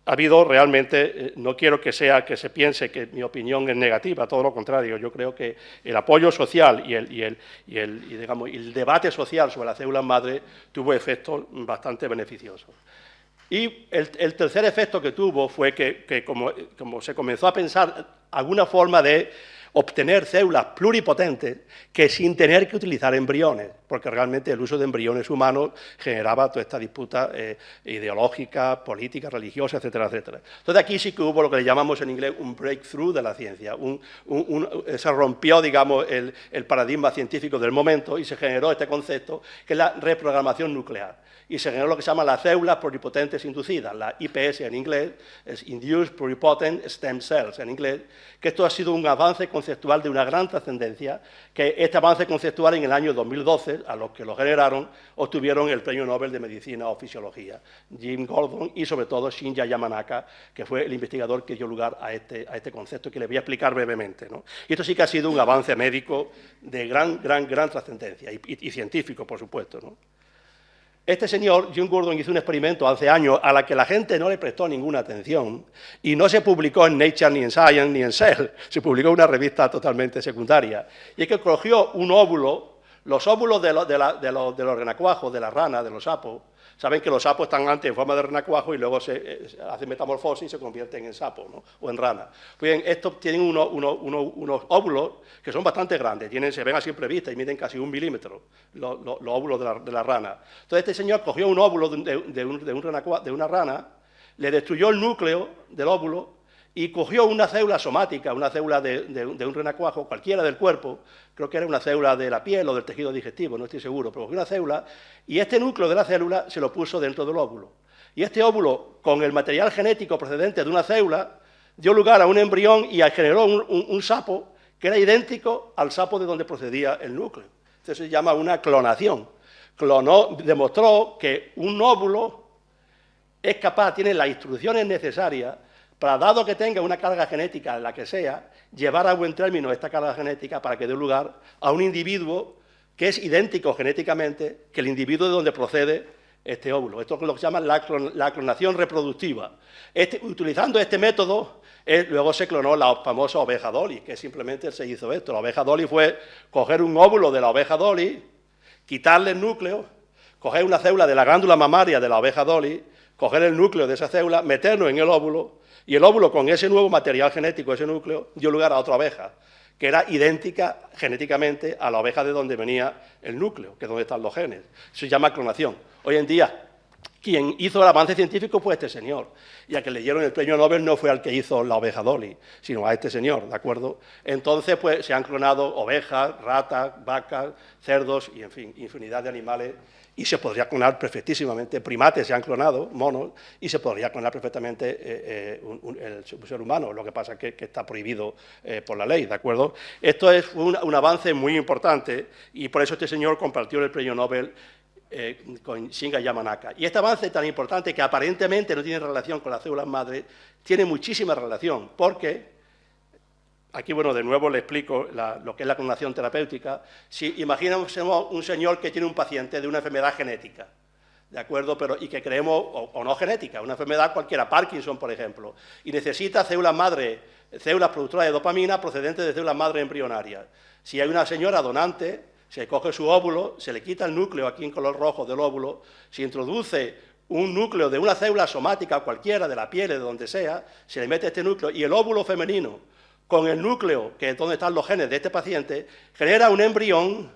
ha habido realmente, no quiero que se piense que mi opinión es negativa, todo lo contrario. Yo creo que el apoyo social y el debate social sobre las células madre tuvo efectos bastante beneficiosos. Y el tercer efecto que tuvo fue que como se comenzó a pensar alguna forma de obtener células pluripotentes que sin tener que utilizar embriones, porque realmente el uso de embriones humanos generaba toda esta disputa ideológica, política, religiosa, etcétera, etcétera. Entonces aquí sí que hubo lo que le llamamos en inglés un breakthrough de la ciencia, se rompió, digamos, el paradigma científico del momento y se generó este concepto que es la reprogramación nuclear. Y se generó lo que se llama las células pluripotentes inducidas, la IPS en inglés, es Induced Pluripotent Stem Cells en inglés, que esto ha sido un avance conceptual de una gran trascendencia, que este avance conceptual en el año 2012, a los que lo generaron, obtuvieron el Premio Nobel de Medicina o Fisiología, Jim Gordon y sobre todo Shinya Yamanaka, que fue el investigador que dio lugar a este concepto, que le voy a explicar brevemente, ¿no? Y esto sí que ha sido un avance médico de gran trascendencia y científico, por supuesto, ¿no? Este señor, Jim Gordon, hizo un experimento hace años a la que la gente no le prestó ninguna atención y no se publicó en Nature, ni en Science, ni en Cell, se publicó en una revista totalmente secundaria. Y es que cogió un óvulo, los óvulos de los renacuajos, de las ranas, de los sapos. Saben que los sapos están antes en forma de renacuajo y luego se hacen metamorfosis y se convierten en sapos, ¿no? O en rana. Pues bien, estos tienen unos óvulos que son bastante grandes, se ven a simple vista y miden casi 1 milímetro, los óvulos de la rana. Entonces este señor cogió un óvulo de una rana, le destruyó el núcleo del óvulo y cogió una célula somática, una célula de un renacuajo, cualquiera del cuerpo, creo que era una célula de la piel o del tejido digestivo, no estoy seguro, pero cogió una célula y este núcleo de la célula se lo puso dentro del óvulo. Y este óvulo, con el material genético procedente de una célula, dio lugar a un embrión y generó un sapo que era idéntico al sapo de donde procedía el núcleo. Esto se llama una clonación. Demostró que un óvulo es capaz, tiene las instrucciones necesarias para, dado que tenga una carga genética, la que sea, llevar a buen término esta carga genética para que dé lugar a un individuo que es idéntico genéticamente que el individuo de donde procede este óvulo. Esto es lo que se llama la clonación reproductiva. Utilizando este método, luego se clonó la famosa oveja Dolly, que simplemente se hizo esto. La oveja Dolly fue coger un óvulo de la oveja Dolly, quitarle el núcleo, coger una célula de la glándula mamaria de la oveja Dolly, coger el núcleo de esa célula, meterlo en el óvulo, y el óvulo con ese nuevo material genético, ese núcleo, dio lugar a otra oveja, que era idéntica genéticamente a la oveja de donde venía el núcleo, que es donde están los genes. Eso se llama clonación. Hoy en día, quien hizo el avance científico fue este señor, y al que le dieron el premio Nobel no fue al que hizo la oveja Dolly, sino a este señor, ¿de acuerdo? Entonces, pues se han clonado ovejas, ratas, vacas, cerdos y, en fin, infinidad de animales, y se podría clonar perfectísimamente, primates se han clonado, monos, y se podría clonar perfectamente el ser humano, lo que pasa es que está prohibido por la ley, ¿de acuerdo? Esto es un avance muy importante, y por eso este señor compartió el premio Nobel con Shinya Yamanaka. Y este avance tan importante, que aparentemente no tiene relación con las células madre, tiene muchísima relación, porque aquí, bueno, de nuevo le explico lo que es la clonación terapéutica. Si imaginamos un señor que tiene un paciente de una enfermedad genética, ¿de acuerdo? Y que creemos, o no genética, una enfermedad cualquiera, Parkinson, por ejemplo, y necesita células madre, células productoras de dopamina procedentes de células madre embrionarias. Si hay una señora donante, se coge su óvulo, se le quita el núcleo aquí en color rojo del óvulo, se introduce un núcleo de una célula somática cualquiera, de la piel, de donde sea, se le mete este núcleo y el óvulo femenino, con el núcleo, que es donde están los genes de este paciente, genera un embrión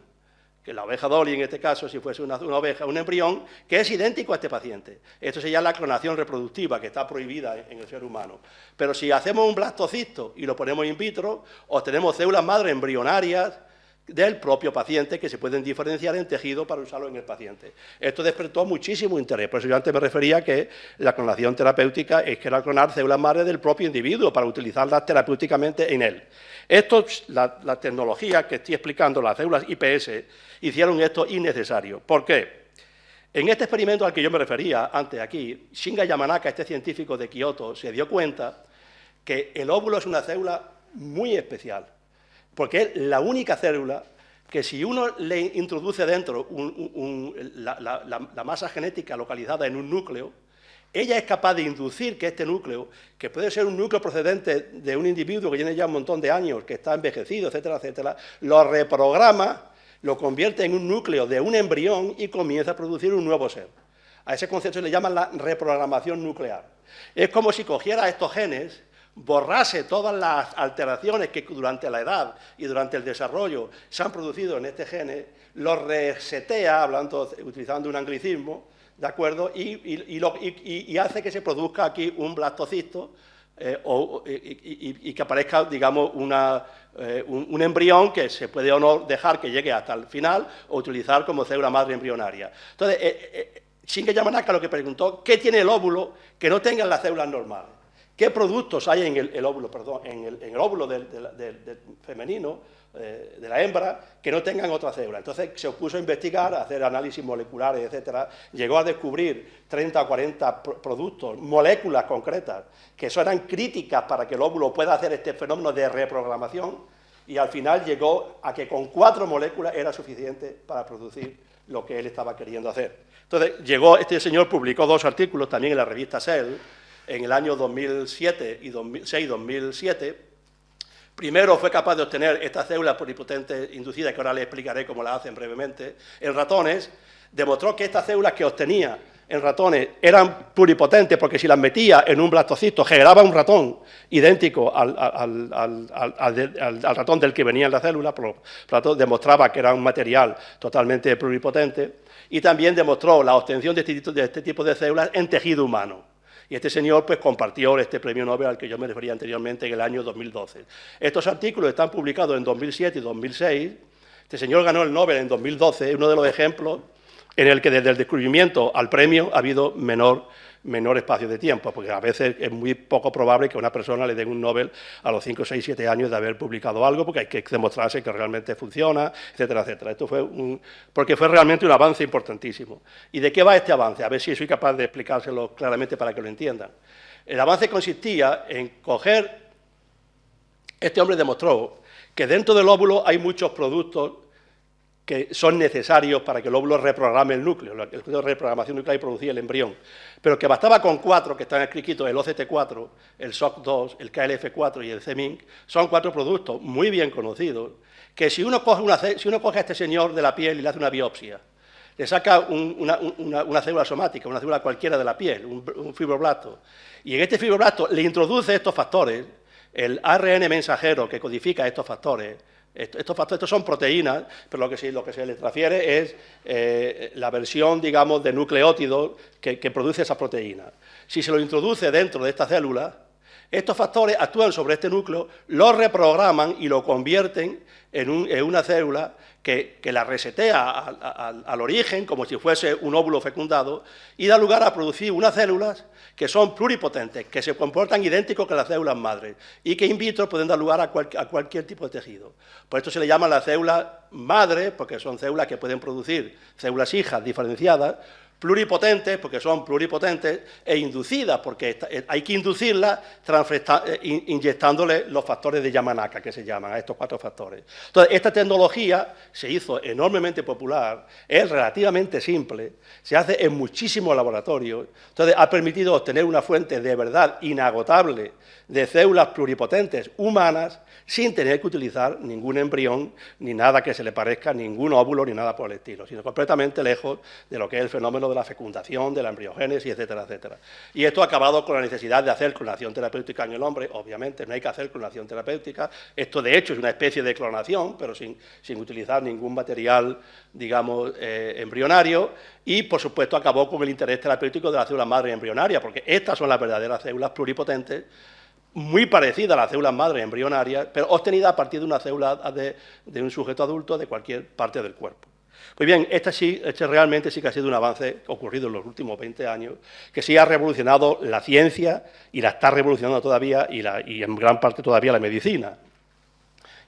que la oveja Dolly en este caso, si fuese una oveja, un embrión, que es idéntico a este paciente. Esto se llama la clonación reproductiva, que está prohibida en el ser humano. Pero si hacemos un blastocisto y lo ponemos in vitro, obtenemos células madre embrionarias del propio paciente que se pueden diferenciar en tejido para usarlo en el paciente. Esto despertó muchísimo interés, por eso yo antes me refería a que la clonación terapéutica es que era clonar células madre del propio individuo para utilizarlas terapéuticamente en él. La tecnología que estoy explicando, las células iPS, hicieron esto innecesario. ¿Por qué? En este experimento al que yo me refería antes aquí, Shinya Yamanaka, este científico de Kioto, se dio cuenta que el óvulo es una célula muy especial, porque es la única célula que si uno le introduce dentro la masa genética localizada en un núcleo, ella es capaz de inducir que este núcleo, que puede ser un núcleo procedente de un individuo que tiene ya un montón de años, que está envejecido, etcétera, etcétera, lo reprograma, lo convierte en un núcleo de un embrión y comienza a producir un nuevo ser. A ese concepto se le llama la reprogramación nuclear. Es como si cogiera estos genes, borrase todas las alteraciones que durante la edad y durante el desarrollo se han producido en este gene, los resetea, utilizando un anglicismo, ¿de acuerdo? Y hace que se produzca aquí un blastocisto y que aparezca, digamos, un embrión que se puede o no dejar que llegue hasta el final o utilizar como célula madre embrionaria. Entonces, Shinya Yamanaka lo que preguntó, ¿qué tiene el óvulo que no tengan las células normales? ¿Qué productos hay en el óvulo, del femenino, de la hembra, que no tengan otra célula? Entonces se puso a investigar, a hacer análisis moleculares, etcétera. Llegó a descubrir 30 o 40 productos, moléculas concretas, que eso eran críticas para que el óvulo pueda hacer este fenómeno de reprogramación, y al final llegó a que con 4 moléculas era suficiente para producir lo que él estaba queriendo hacer. Entonces este señor publicó 2 artículos también en la revista Cell, en el año 2007 y 2006-2007, primero fue capaz de obtener estas células pluripotentes inducidas, que ahora les explicaré cómo las hacen brevemente, en ratones, demostró que estas células que obtenía en ratones eran pluripotentes porque si las metía en un blastocisto generaba un ratón idéntico al ratón del que venía en la célula, por lo tanto demostraba que era un material totalmente pluripotente, y también demostró la obtención de este tipo de células en tejido humano. Y este señor pues compartió este premio Nobel al que yo me refería anteriormente en el año 2012. Estos artículos están publicados en 2007 y 2006. Este señor ganó el Nobel en 2012, es uno de los ejemplos en el que desde el descubrimiento al premio ha habido menor espacio de tiempo, porque a veces es muy poco probable que a una persona le den un Nobel a los 5, 6, 7 años de haber publicado algo, porque hay que demostrarse que realmente funciona, etcétera, etcétera. Esto porque fue realmente un avance importantísimo. ¿Y de qué va este avance? A ver si soy capaz de explicárselo claramente para que lo entiendan. El avance consistía en coger... Este hombre demostró que dentro del óvulo hay muchos productos que son necesarios para que el óvulo reprograme el núcleo, el proceso de reprogramación nuclear y producir el embrión, pero que bastaba con 4, que están escritos, el OCT4, el SOC2, el KLF4 y el CMYC, son 4 productos muy bien conocidos, que si uno coge a este señor de la piel y le hace una biopsia, le saca una célula somática, una célula cualquiera de la piel, un fibroblasto, y en este fibroblasto le introduce estos factores, el ARN mensajero que codifica estos factores. Estos son proteínas, pero lo que se le transfiere es la versión, digamos, de nucleótido que produce esas proteínas. Si se lo introduce dentro de esta célula, estos factores actúan sobre este núcleo, lo reprograman y lo convierten en una célula que la resetea al origen, como si fuese un óvulo fecundado, y da lugar a producir unas células que son pluripotentes, que se comportan idénticos que las células madres, y que in vitro pueden dar lugar a cualquier tipo de tejido. Por esto se le llama las células madre, porque son células que pueden producir células hijas diferenciadas, pluripotentes, porque son pluripotentes, e inducidas, porque hay que inducirlas inyectándole los factores de Yamanaka, que se llaman, a estos 4 factores. Entonces, esta tecnología se hizo enormemente popular, es relativamente simple, se hace en muchísimos laboratorios, entonces ha permitido obtener una fuente de verdad inagotable de células pluripotentes humanas sin tener que utilizar ningún embrión, ni nada que se le parezca, ningún óvulo, ni nada por el estilo, sino completamente lejos de lo que es el fenómeno de la fecundación, de la embriogénesis, etcétera, etcétera. Y esto ha acabado con la necesidad de hacer clonación terapéutica en el hombre. Obviamente no hay que hacer clonación terapéutica. Esto, de hecho, es una especie de clonación, pero sin utilizar ningún material, digamos, embrionario. Y, por supuesto, acabó con el interés terapéutico de las células madre embrionarias, porque estas son las verdaderas células pluripotentes, muy parecidas a las células madre embrionarias, pero obtenidas a partir de una célula de un sujeto adulto de cualquier parte del cuerpo. Pues bien, este realmente sí que ha sido un avance ocurrido en los últimos 20 años, que sí ha revolucionado la ciencia y la está revolucionando todavía y en gran parte todavía la medicina.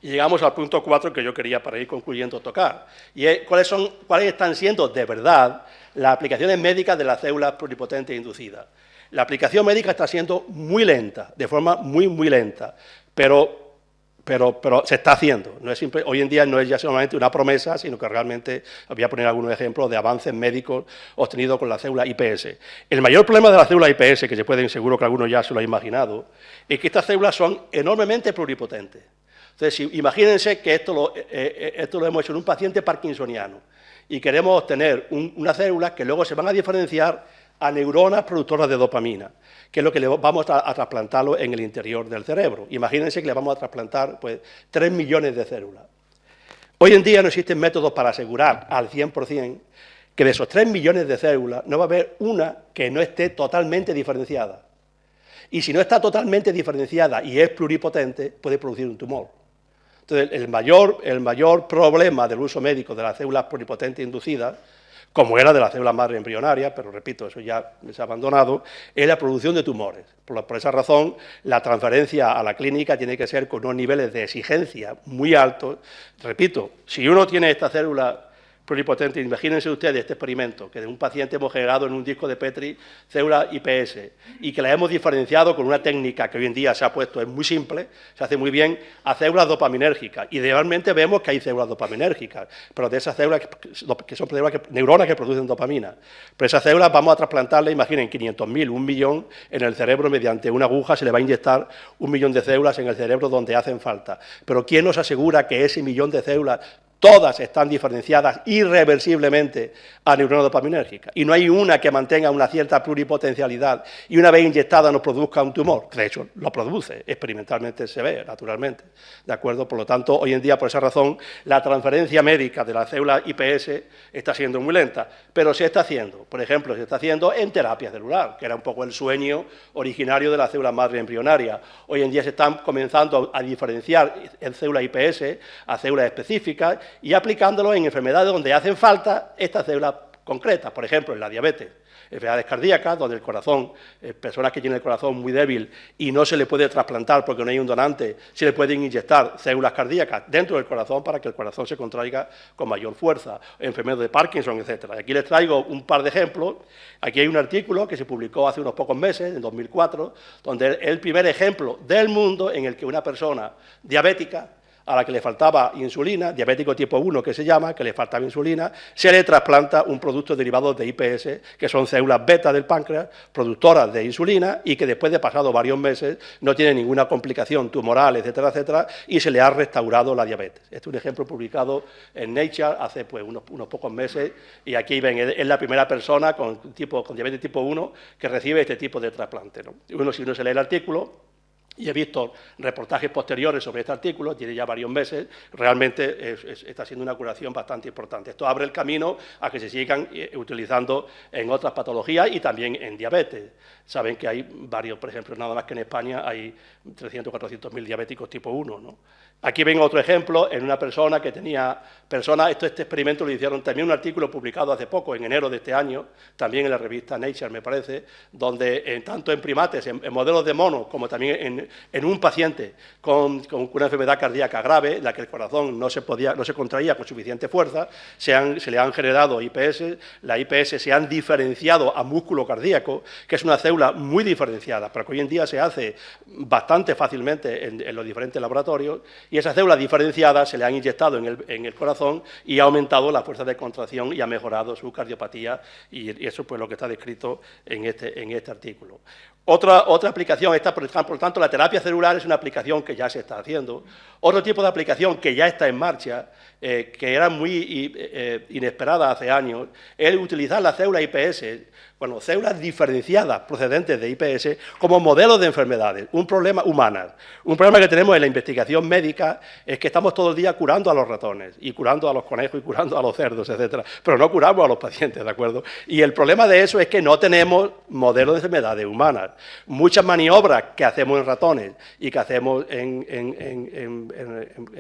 Y llegamos al punto 4 que yo quería, para ir concluyendo, tocar, y es cuáles están siendo de verdad las aplicaciones médicas de las células pluripotentes inducidas. La aplicación médica está siendo muy lenta, de forma muy, muy lenta, pero se está haciendo. No es simple, hoy en día no es ya solamente una promesa, sino que realmente, voy a poner algunos ejemplos de avances médicos obtenidos con la célula IPS. El mayor problema de la célula IPS, que seguro que algunos ya se lo han imaginado, es que estas células son enormemente pluripotentes. Entonces, imagínense que esto lo hemos hecho en un paciente parkinsoniano y queremos obtener unas células que luego se van a diferenciar a neuronas productoras de dopamina, que es lo que le vamos a trasplantarlo en el interior del cerebro. Imagínense que le vamos a trasplantar 3 millones de células. Hoy en día no existen métodos para asegurar al 100% que de esos 3 millones de células no va a haber una que no esté totalmente diferenciada. Y si no está totalmente diferenciada y es pluripotente, puede producir un tumor. Entonces, el mayor problema del uso médico de las células pluripotentes inducidas, como era de las células madre embrionarias, pero repito, eso ya se ha abandonado, es la producción de tumores. Por esa razón, la transferencia a la clínica tiene que ser con unos niveles de exigencia muy altos. Repito, si uno tiene esta célula pluripotente, imagínense ustedes este experimento, que de un paciente hemos generado en un disco de Petri células IPS y que la hemos diferenciado con una técnica que hoy en día se ha puesto, es muy simple, se hace muy bien, a células dopaminérgicas. Idealmente vemos que hay células dopaminérgicas, pero de esas células que son neuronas que producen dopamina. Pero esas células vamos a trasplantarle, imaginen, 500.000, 1 millón en el cerebro mediante una aguja, se le va a inyectar 1 millón de células en el cerebro donde hacen falta. Pero ¿quién nos asegura que ese millón de células todas están diferenciadas irreversiblemente a neuronas dopaminérgicas? Y no hay una que mantenga una cierta pluripotencialidad y una vez inyectada nos produzca un tumor. De hecho, lo produce, experimentalmente se ve, naturalmente. ¿De acuerdo? Por lo tanto, hoy en día, por esa razón, la transferencia médica de las células IPS está siendo muy lenta, pero se está haciendo. Por ejemplo, se está haciendo en terapia celular, que era un poco el sueño originario de las células madre embrionarias. Hoy en día se están comenzando a diferenciar en células IPS a células específicas y aplicándolo en enfermedades donde hacen falta estas células concretas, por ejemplo, en la diabetes, enfermedades cardíacas, donde el corazón, personas que tienen el corazón muy débil y no se le puede trasplantar porque no hay un donante, se le pueden inyectar células cardíacas dentro del corazón para que el corazón se contraiga con mayor fuerza, enfermedades de Parkinson, etcétera. Aquí les traigo un par de ejemplos. Aquí hay un artículo que se publicó hace unos pocos meses, en 2004, donde es el primer ejemplo del mundo en el que una persona diabética, a la que le faltaba insulina, diabético tipo 1 que se llama, que le faltaba insulina, se le trasplanta un producto derivado de IPS, que son células beta del páncreas, productoras de insulina, y que después de pasado varios meses no tiene ninguna complicación tumoral, etcétera, etcétera, y se le ha restaurado la diabetes. Este es un ejemplo publicado en Nature hace unos pocos meses, y aquí ven, es la primera persona con diabetes tipo 1 que recibe este tipo de trasplante, ¿no? Si uno se lee el artículo, y he visto reportajes posteriores sobre este artículo, tiene ya varios meses, realmente está siendo una curación bastante importante. Esto abre el camino a que se sigan utilizando en otras patologías y también en diabetes. Saben que hay varios, por ejemplo, nada más que en España hay 300 o 400.000 diabéticos tipo 1, ¿no? Aquí ven otro ejemplo en una persona que tenía este experimento lo hicieron también, un artículo publicado hace poco, en enero de este año, también en la revista Nature, me parece, donde tanto en primates, en modelos de mono, como también en un paciente con una enfermedad cardíaca grave, en la que el corazón no se contraía con suficiente fuerza, se le han generado IPS, las IPS se han diferenciado a músculo cardíaco, que es una célula muy diferenciada, pero que hoy en día se hace bastante fácilmente en los diferentes laboratorios, y esas células diferenciadas se le han inyectado en el corazón y ha aumentado la fuerza de contracción y ha mejorado su cardiopatía, y eso pues lo que está descrito en este artículo. Otra aplicación, por tanto, la terapia celular es una aplicación que ya se está haciendo. Otro tipo de aplicación que ya está en marcha, que era muy inesperada hace años, es utilizar las células IPS, bueno, células diferenciadas procedentes de IPS, como modelos de enfermedades, un problema humano. Un problema que tenemos en la investigación médica es que estamos todo el día curando a los ratones, y curando a los conejos, y curando a los cerdos, etcétera, pero no curamos a los pacientes, ¿de acuerdo? Y el problema de eso es que no tenemos modelos de enfermedades humanas. Muchas maniobras que hacemos en ratones y que hacemos en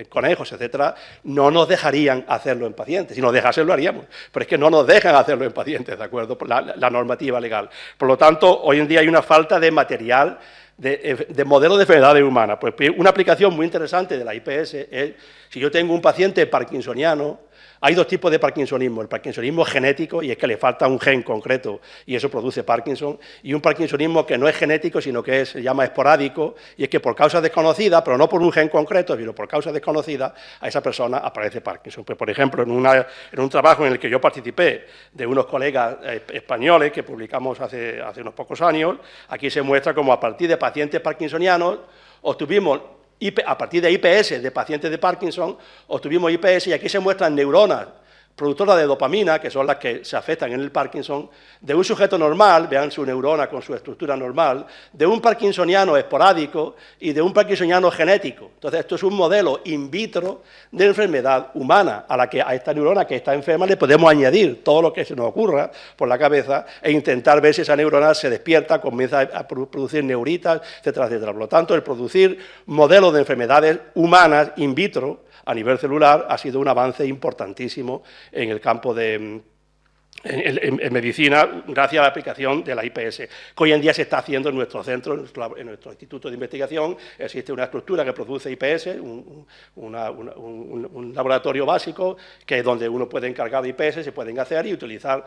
conejos, etcétera, no nos dejarían hacerlo en pacientes. Si nos dejasen lo haríamos, pero es que no nos dejan hacerlo en pacientes, ¿de acuerdo? Por la normativa legal. Por lo tanto, hoy en día hay una falta de material de modelos de enfermedades humanas. Pues una aplicación muy interesante de la IPS es, si yo tengo un paciente parkinsoniano, hay dos tipos de parkinsonismo, el parkinsonismo genético, y es que le falta un gen concreto y eso produce Parkinson, y un parkinsonismo que no es genético, sino que se llama esporádico, y es que por causas desconocidas, pero no por un gen concreto, sino por causas desconocidas, a esa persona aparece Parkinson. Pues, por ejemplo, en un trabajo en el que yo participé de unos colegas españoles que publicamos hace unos pocos años, aquí se muestra cómo a partir de pacientes parkinsonianos obtuvimos a partir de IPS de pacientes de Parkinson, obtuvimos IPS y aquí se muestran neuronas productoras de dopamina, que son las que se afectan en el Parkinson, de un sujeto normal, vean su neurona con su estructura normal, de un parkinsoniano esporádico y de un parkinsoniano genético. Entonces, esto es un modelo in vitro de enfermedad humana, a la que a esta neurona que está enferma le podemos añadir todo lo que se nos ocurra por la cabeza e intentar ver si esa neurona se despierta, comienza a producir neuritas, etcétera, etcétera. Por lo tanto, el producir modelos de enfermedades humanas in vitro a nivel celular ha sido un avance importantísimo en el campo en medicina, gracias a la aplicación de la IPS, que hoy en día se está haciendo en nuestro centro, en nuestro instituto de investigación. Existe una estructura que produce IPS, un laboratorio básico, que es donde uno puede encargar de IPS, se pueden hacer y utilizar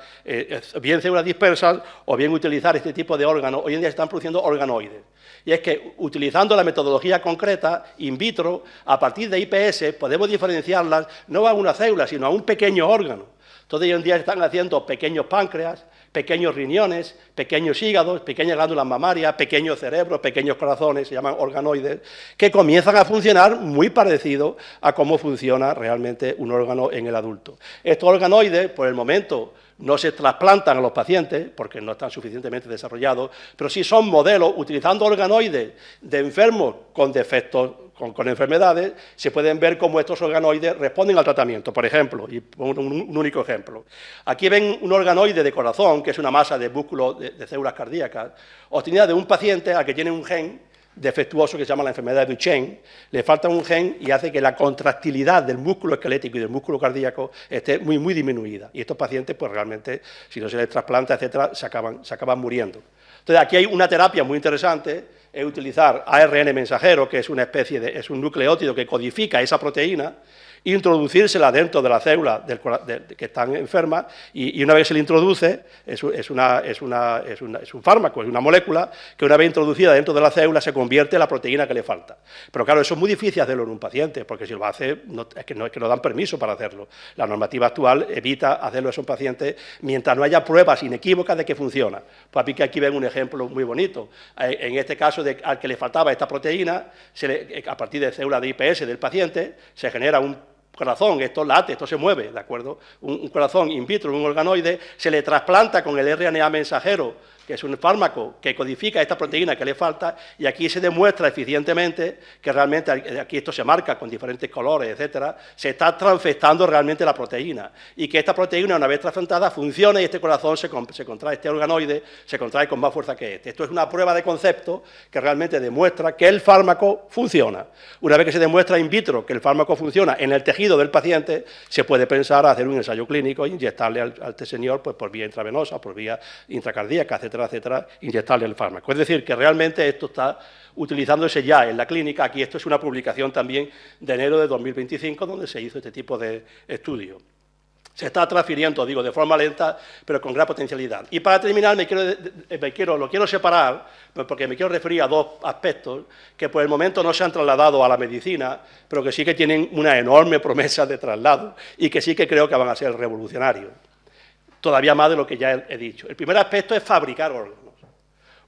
bien células dispersas o bien utilizar este tipo de órganos. Hoy en día se están produciendo organoides. Y es que, utilizando la metodología concreta, in vitro, a partir de IPS, podemos diferenciarlas no a una célula, sino a un pequeño órgano. Entonces, hoy en día se están haciendo pequeños páncreas, pequeños riñones, pequeños hígados, pequeñas glándulas mamarias, pequeños cerebros, pequeños corazones, se llaman organoides, que comienzan a funcionar muy parecido a cómo funciona realmente un órgano en el adulto. Estos organoides, por el momento, no se trasplantan a los pacientes porque no están suficientemente desarrollados, pero sí son modelos, utilizando organoides de enfermos con defectos, con enfermedades, se pueden ver cómo estos organoides responden al tratamiento. Por ejemplo, y un único ejemplo. Aquí ven un organoide de corazón, que es una masa de músculo de células cardíacas, obtenida de un paciente al que tiene un gen defectuoso que se llama la enfermedad de Duchenne, le falta un gen y hace que la contractilidad del músculo esquelético y del músculo cardíaco esté muy, muy disminuida. Y estos pacientes, pues realmente, si no se les trasplanta, etcétera, se acaban muriendo. Entonces, aquí hay una terapia muy interesante, es utilizar ARN mensajero, que es una especie es un nucleótido que codifica esa proteína, introducírsela dentro de la célula que están enfermas, y una vez se le introduce, es un fármaco, es una molécula que una vez introducida dentro de la célula se convierte en la proteína que le falta. Pero claro, eso es muy difícil hacerlo en un paciente, porque si lo hace, es que no dan permiso para hacerlo. La normativa actual evita hacerlo en un paciente mientras no haya pruebas inequívocas de que funciona. Pues aquí ven un ejemplo muy bonito. En este caso, al que le faltaba esta proteína, a partir de células de IPS del paciente, se genera un corazón, esto late, esto se mueve, ¿de acuerdo? Un corazón in vitro, un organoide, se le trasplanta con el RNA mensajero, que es un fármaco que codifica esta proteína que le falta, y aquí se demuestra eficientemente que realmente, aquí esto se marca con diferentes colores, etcétera, se está transfectando realmente la proteína, y que esta proteína, una vez trasplantada, funciona y este corazón se contrae, este organoide se contrae con más fuerza que este. Esto es una prueba de concepto que realmente demuestra que el fármaco funciona. Una vez que se demuestra in vitro que el fármaco funciona en el tejido del paciente, se puede pensar a hacer un ensayo clínico e inyectarle al señor, pues, por vía intravenosa, por vía intracardíaca, etcétera, inyectarle el fármaco. Es decir, que realmente esto está utilizándose ya en la clínica. Aquí esto es una publicación también de enero de 2025, donde se hizo este tipo de estudio. Se está transfiriendo, digo, de forma lenta, pero con gran potencialidad. Y para terminar, lo quiero separar, porque me quiero referir a dos aspectos que por el momento no se han trasladado a la medicina, pero que sí que tienen una enorme promesa de traslado y que sí que creo que van a ser revolucionarios. Todavía más de lo que ya he dicho. El primer aspecto es fabricar órganos.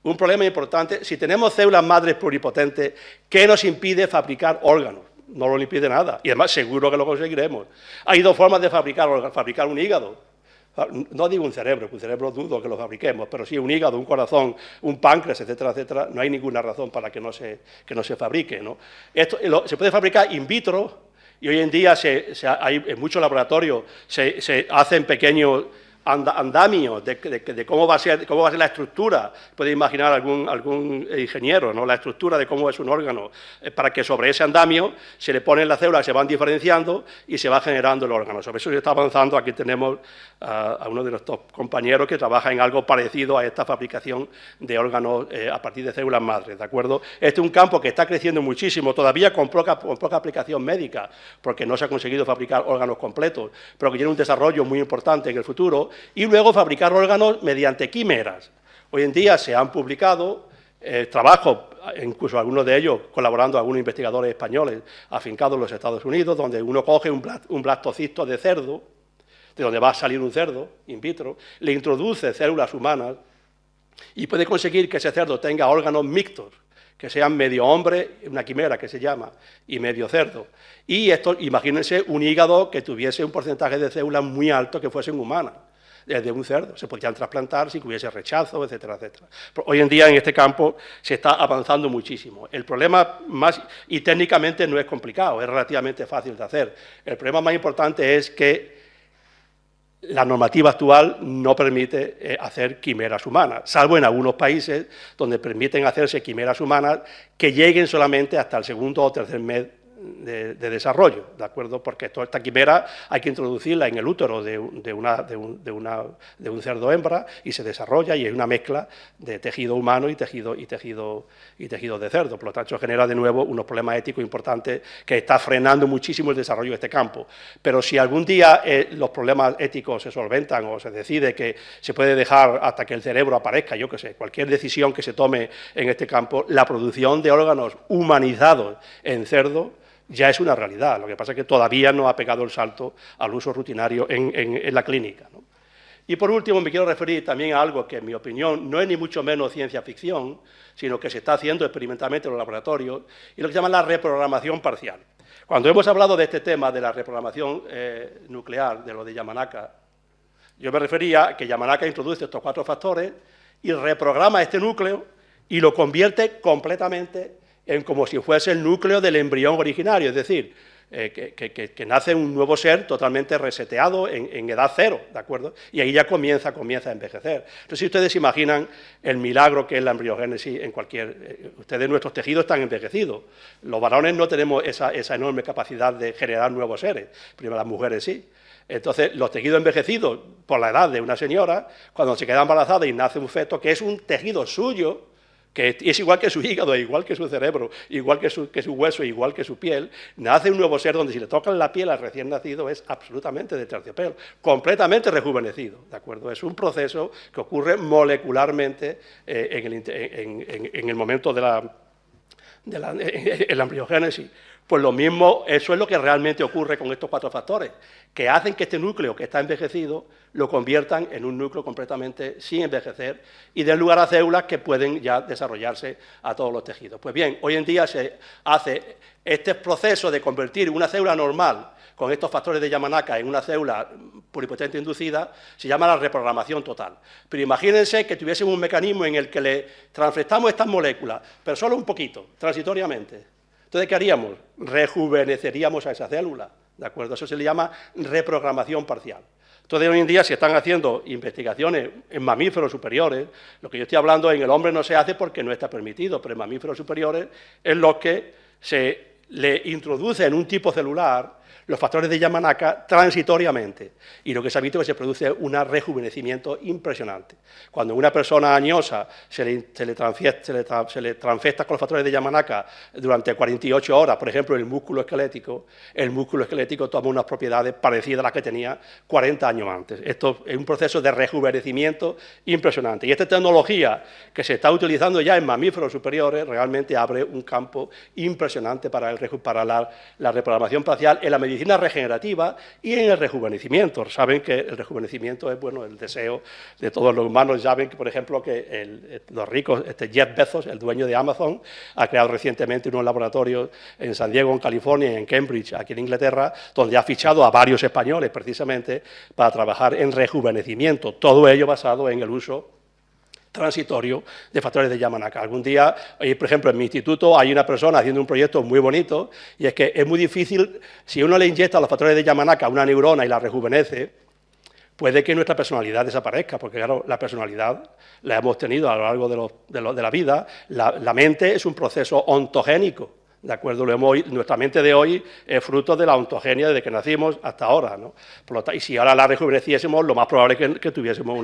Un problema importante, si tenemos células madres pluripotentes, ¿qué nos impide fabricar órganos? No lo impide nada, y además seguro que lo conseguiremos. Hay dos formas de fabricar un hígado. No digo un cerebro dudo que lo fabriquemos, pero sí un hígado, un corazón, un páncreas, etcétera, etcétera. No hay ninguna razón para que no se fabrique, ¿no? Esto se puede fabricar in vitro, y hoy en día en muchos laboratorios se hacen pequeños andamios de cómo va a ser la estructura. Puede imaginar algún ingeniero, ¿no?, la estructura de cómo es un órgano, para que sobre ese andamio se le ponen las células, se van diferenciando y se va generando el órgano. Sobre eso se está avanzando. Aquí tenemos a uno de nuestros compañeros que trabaja en algo parecido a esta fabricación de órganos a partir de células madres, ¿de acuerdo? Este es un campo que está creciendo muchísimo, todavía con poca aplicación médica, porque no se ha conseguido fabricar órganos completos, pero que tiene un desarrollo muy importante en el futuro. Y luego fabricar órganos mediante quimeras. Hoy en día se han publicado trabajos, incluso algunos de ellos colaborando algunos investigadores españoles afincados en los Estados Unidos, donde uno coge un blastocisto de cerdo, de donde va a salir un cerdo in vitro, le introduce células humanas y puede conseguir que ese cerdo tenga órganos mixtos, que sean medio hombre, una quimera que se llama, y medio cerdo. Y esto, imagínense un hígado que tuviese un porcentaje de células muy alto que fuesen humanas, de un cerdo. Se podrían trasplantar si hubiese rechazo, etcétera, etcétera. Pero hoy en día en este campo se está avanzando muchísimo. El problema y técnicamente no es complicado, es relativamente fácil de hacer. El problema más importante es que la normativa actual no permite hacer quimeras humanas, salvo en algunos países donde permiten hacerse quimeras humanas que lleguen solamente hasta el segundo o tercer mes de desarrollo, ¿de acuerdo? Porque toda esta quimera hay que introducirla en el útero de un cerdo hembra y se desarrolla, y es una mezcla de tejido humano y tejido de cerdo. Por lo tanto, genera de nuevo unos problemas éticos importantes que está frenando muchísimo el desarrollo de este campo. Pero si algún día los problemas éticos se solventan o se decide que se puede dejar hasta que el cerebro aparezca, yo qué sé, cualquier decisión que se tome en este campo, la producción de órganos humanizados en cerdo ya es una realidad. Lo que pasa es que todavía no ha pegado el salto al uso rutinario en la clínica, ¿no? Y por último me quiero referir también a algo que en mi opinión no es ni mucho menos ciencia ficción, sino que se está haciendo experimentalmente en los laboratorios, y lo que se llama la reprogramación parcial. Cuando hemos hablado de este tema de la reprogramación nuclear, de lo de Yamanaka, yo me refería a que Yamanaka introduce estos 4 factores y reprograma este núcleo y lo convierte completamente en como si fuese el núcleo del embrión originario, es decir, que nace un nuevo ser totalmente reseteado en edad cero, ¿de acuerdo? Y ahí ya comienza a envejecer. Entonces, si ustedes imaginan el milagro que es la embriogénesis en ustedes, nuestros tejidos están envejecidos. Los varones no tenemos esa enorme capacidad de generar nuevos seres, primero las mujeres sí. Entonces, los tejidos envejecidos por la edad de una señora, cuando se queda embarazada y nace un feto, que es un tejido suyo, que es igual que su hígado, igual que su cerebro, igual que su hueso, igual que su piel, nace un nuevo ser donde si le tocan la piel al recién nacido es absolutamente de terciopelo, completamente rejuvenecido, ¿de acuerdo? Es un proceso que ocurre molecularmente en el momento de la embriogénesis. Pues lo mismo, eso es lo que realmente ocurre con estos 4 factores, que hacen que este núcleo que está envejecido lo conviertan en un núcleo completamente sin envejecer y den lugar a células que pueden ya desarrollarse a todos los tejidos. Pues bien, hoy en día se hace este proceso de convertir una célula normal con estos factores de Yamanaka en una célula pluripotente inducida, se llama la reprogramación total. Pero imagínense que tuviésemos un mecanismo en el que le transfectamos estas moléculas, pero solo un poquito, transitoriamente. Entonces, ¿qué haríamos? Rejuveneceríamos a esa célula, ¿de acuerdo? Eso se le llama reprogramación parcial. Entonces, hoy en día se están haciendo investigaciones en mamíferos superiores. Lo que yo estoy hablando en el hombre no se hace porque no está permitido, pero en mamíferos superiores es lo que se le introduce en un tipo celular los factores de Yamanaka transitoriamente, y lo que se ha visto es que se produce un rejuvenecimiento impresionante. Cuando una persona añosa se le transfecta con los factores de Yamanaka durante 48 horas, por ejemplo, el músculo esquelético toma unas propiedades parecidas a las que tenía 40 años antes. Esto es un proceso de rejuvenecimiento impresionante. Y esta tecnología que se está utilizando ya en mamíferos superiores realmente abre un campo impresionante para la reprogramación facial en la medicina regenerativa y en el rejuvenecimiento. Saben que el rejuvenecimiento es, bueno, el deseo de todos los humanos. Saben que, por ejemplo, que los ricos, Jeff Bezos, el dueño de Amazon, ha creado recientemente unos laboratorios en San Diego, en California, y en Cambridge, aquí en Inglaterra, donde ha fichado a varios españoles precisamente para trabajar en rejuvenecimiento. Todo ello basado en el uso transitorio de factores de Yamanaka. Algún día, por ejemplo, en mi instituto hay una persona haciendo un proyecto muy bonito, y es que es muy difícil, si uno le inyecta los factores de Yamanaka a una neurona y la rejuvenece, puede que nuestra personalidad desaparezca, porque claro, la personalidad la hemos tenido a lo largo de la vida. La mente es un proceso ontogénico, ¿de acuerdo? Nuestra mente de hoy es fruto de la ontogenia desde que nacimos hasta ahora, ¿no? Por lo tanto, y si ahora la rejuveneciésemos, lo más probable es que tuviésemos